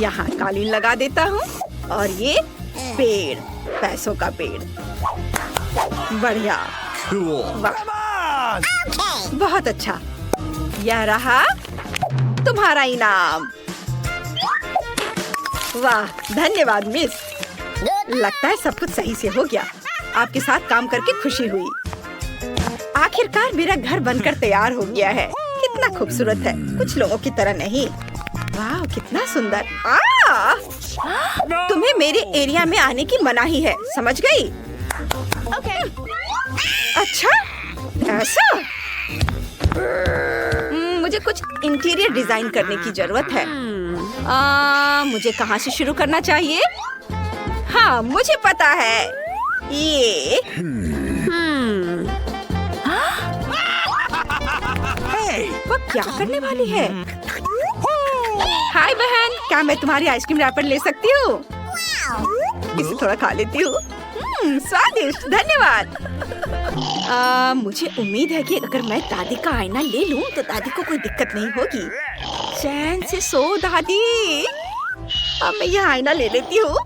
यहाँ कालीन लगा देता हूँ और ये पेड़, पैसों का पेड़। बढ़िया। वाह, बहुत अच्छा। यह रहा तुम्हारा इनाम। वाह, धन्यवाद मिस। लगता है सब कुछ सही से हो गया। आपके साथ काम करके खुशी हुई। आखिरकार मेरा घर बनकर तैयार हो गया है। कितना खूबसूरत है, कुछ लोगों की तरह नहीं। वाह, कितना सुंदर। तुम्हें मेरे एरिया में आने की मनाही है, समझ गई? अच्छा, ऐसा? मुझे कुछ इंटीरियर डिजाइन करने की जरूरत है। मुझे कहाँ से शुरू करना चाहिए? हाँ, मुझे पता है। ये वो क्या करने वाली है? हाय बहन, क्या मैं तुम्हारी आइसक्रीम रैपर ले सकती हूँ? इसे थोड़ा खा लेती हूँ। स्वादिष्ट, धन्यवाद। मुझे उम्मीद है कि अगर मैं दादी का आईना ले लूं तो दादी को कोई दिक्कत नहीं होगी। चैन से सो दादी। अब मैं यह आईना ले लेती हूँ।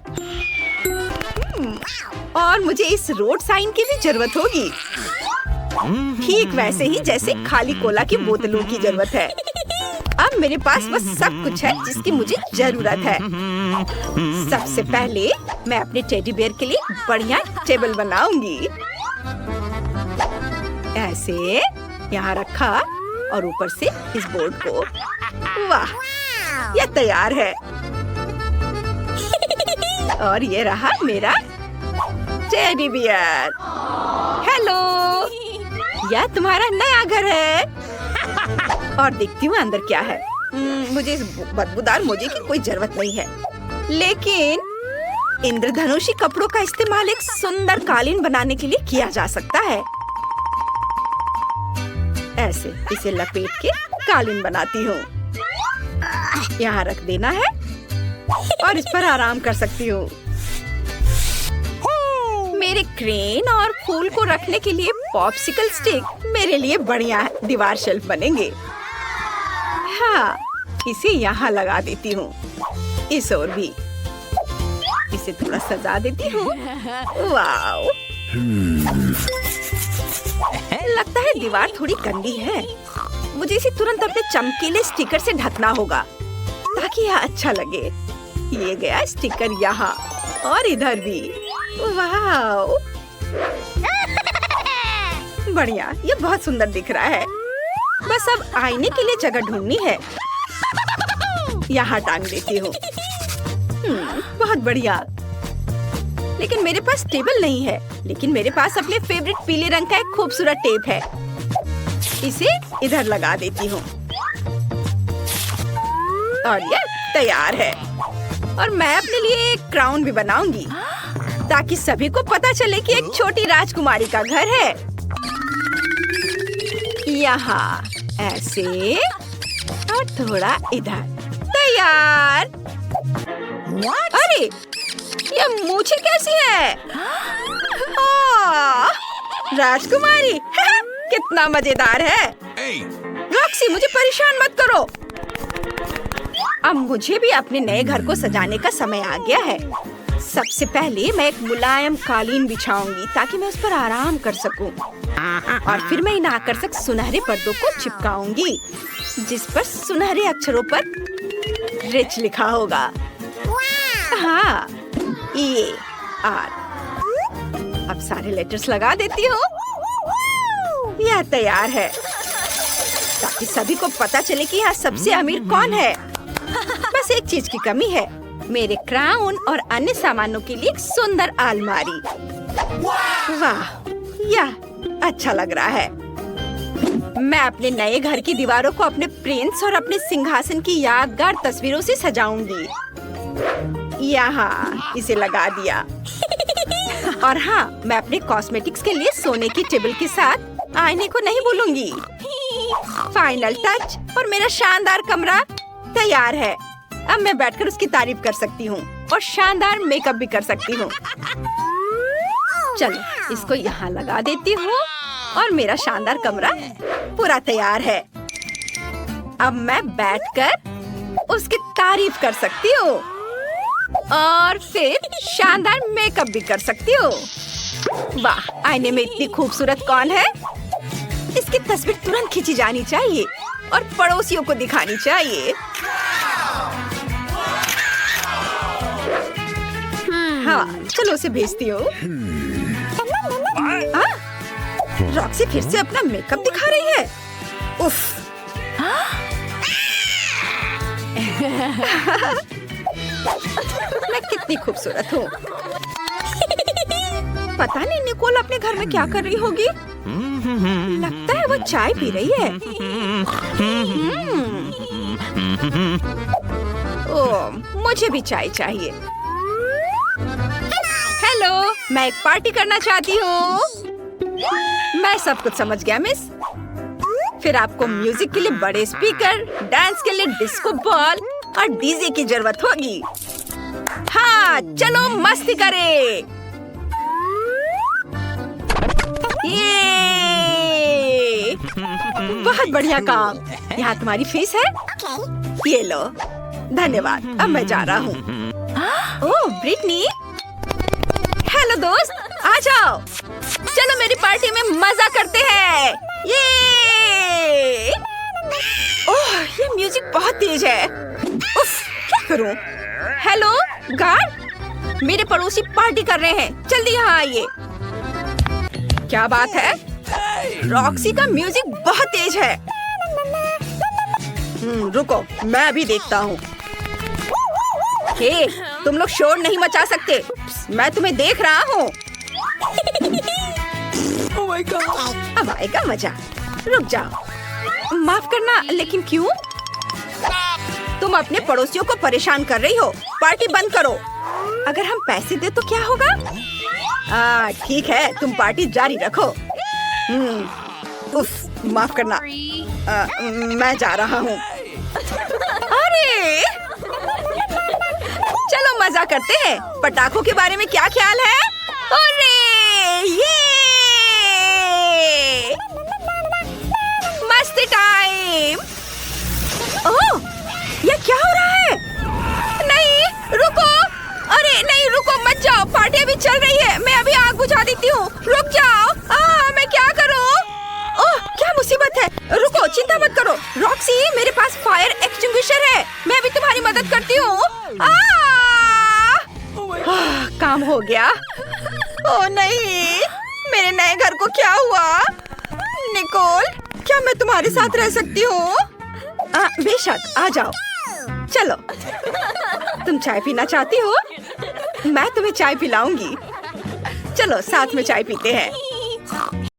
और मुझे इस रोड साइन की भी जरूरत होगी, ठीक वैसे ही जैसे खाली कोला की बोतलों की जरूरत है। अब मेरे पास बस सब कुछ है जिसकी मुझे जरूरत है। सबसे पहले मैं अपने टेडी बेयर के लिए बढ़िया टेबल बनाऊंगी। ऐसे यहाँ रखा और ऊपर से इस बोर्ड को। वाह, यह तैयार है। और ये रहा मेरा टेडी बियर। हेलो, यह तुम्हारा नया घर है। और देखती हूँ अंदर क्या है। मुझे इस बदबूदार मोजे की कोई जरूरत नहीं है, लेकिन इंद्रधनुषी कपड़ों का इस्तेमाल एक सुंदर कालीन बनाने के लिए किया जा सकता है। ऐसे इसे लपेट के कालीन बनाती हूँ। यहाँ रख देना है और इस पर आराम कर सकती हूँ। मेरे क्रेन और फूल को रखने के लिए पॉप्सिकल स्टिक मेरे लिए बढ़िया दीवार शेल्फ बनेंगे। हाँ, इसे यहाँ लगा देती हूँ। इस ओर भी इसे थोड़ा सजा देती हूँ। वाव, लगता है दीवार थोड़ी गंदी है। मुझे इसे तुरंत अपने चमकीले स्टिकर से ढकना होगा ताकि यह अच्छा लगे। ये गया स्टिकर यहाँ और इधर भी। वाव, बढ़िया, ये बहुत सुंदर दिख रहा है। बस अब आईने के लिए जगह ढूंढनी है। यहाँ टांग देती हूँ। बहुत बढ़िया। लेकिन मेरे पास टेबल नहीं है, लेकिन मेरे पास अपने फेवरेट पीले रंग का एक खूबसूरत टेप है। इसे इधर लगा देती हूँ और ये तैयार है। और मैं अपने लिए एक क्राउन भी बनाऊंगी ताकि सभी को पता चले कि एक छोटी राजकुमारी का घर है। यहाँ ऐसे और थोड़ा इधर। तैयार। अरे, ये मूछें कैसी है? राजकुमारी कितना मजेदार है। रॉक्सी, मुझे परेशान मत करो। अब मुझे भी अपने नए घर को सजाने का समय आ गया है। सबसे पहले मैं एक मुलायम कालीन बिछाऊंगी ताकि मैं उस पर आराम कर सकूं। और फिर मैं इन आकर्षक सुनहरे पर्दों को चिपकाऊंगी जिस पर सुनहरे अक्षरों पर रिच लिखा होगा। हाँ, ये आर। अब सारे लेटर्स लगा देती हूँ। यह तैयार है ताकि सभी को पता चले कि यहाँ सबसे अमीर कौन है। बस एक चीज की कमी है, मेरे क्राउन और अन्य सामानों के लिए एक सुंदर अलमारी। वाह, यह अच्छा लग रहा है। मैं अपने नए घर की दीवारों को अपने प्रिंस और अपने सिंहासन की यादगार तस्वीरों से सजाऊंगी। यहाँ इसे लगा दिया। और हाँ, मैं अपने कॉस्मेटिक्स के लिए सोने की टेबल के साथ आईने को नहीं भूलूंगी। फाइनल टच और मेरा शानदार कमरा तैयार है। अब मैं बैठकर उसकी तारीफ कर सकती हूँ और शानदार मेकअप भी कर सकती हूँ। चलो, इसको यहाँ लगा देती हूँ और मेरा शानदार कमरा पूरा तैयार है। अब मैं बैठकर उसकी तारीफ कर सकती हूँ और फिर शानदार मेकअप भी कर सकती हूँ। वाह, आईने में इतनी खूबसूरत कौन है? इसकी तस्वीर तुरंत खींची जानी चाहिए और पड़ोसियों को दिखानी चाहिए। हाँ, चलो उसे भेजती हूँ। रॉक्सी फिर से अपना मेकअप दिखा रही है। उफ। मैं कितनी खूबसूरत हूँ। पता नहीं निकोल अपने घर में क्या कर रही होगी। लगता है वो चाय पी रही है। ओह, मुझे भी चाय चाहिए। हेलो, मैं एक पार्टी करना चाहती हूँ। मैं सब कुछ समझ गया मिस। फिर आपको म्यूजिक के लिए बड़े स्पीकर, डांस के लिए डिस्को बॉल और डीजे की जरूरत होगी। हाँ, चलो मस्ती करें। ये बहुत बढ़िया काम। यहाँ तुम्हारी फीस है। ये लो। धन्यवाद। अब मैं जा रहा हूँ। ओह, ब्रिटनी। हेलो दोस्त, आ जाओ। चलो मेरी पार्टी में मजा करते हैं। ये ओह, ये म्यूजिक बहुत तेज है। उफ, क्या करूं? हेलो गार्ड, मेरे पड़ोसी पार्टी कर रहे हैं। जल्दी यहाँ आइए। क्या बात है? रॉक्सी का म्यूजिक बहुत तेज है। रुको, मैं अभी देखता हूँ। हे, तुम लोग शोर नहीं मचा सकते। मैं तुम्हें देख रहा हूँ। Oh my God. अब आएगा मजा। रुक जाओ। माफ करना, लेकिन क्यों? तुम अपने पड़ोसियों को परेशान कर रही हो। पार्टी बंद करो। अगर हम पैसे दे तो क्या होगा? ठीक है, तुम पार्टी जारी रखो। उफ, माफ करना। मैं जा रहा हूँ। अरे, चलो मजा करते हैं। पटाखों के बारे में क्या ख्याल है? अरे, ये मस्ती टाइम। ओह, ये क्या हो रहा है? नहीं, रुको। अरे नहीं, रुको मत जाओ। पार्टी अभी चल रही है। मैं अभी आग बुझा देती हूँ। रुक जाओ। मैं क्या करूँ? ओह, क्या मुसीबत है। रुको, चिंता मत करो। रॉक्सी, मेरे पास फायर एक्सटिंग्विशर है। मैं अभी तुम्हारी मदद करती हूँ। काम हो गया। ओह नहीं, मेरे नए घर को क्या हुआ? निकोल, क्या मैं तुम्हारे साथ रह सकती हूँ? बेशक, आ जाओ। चलो, तुम चाय पीना चाहती हो? मैं तुम्हें चाय पिलाऊंगी। चलो, साथ में चाय पीते हैं।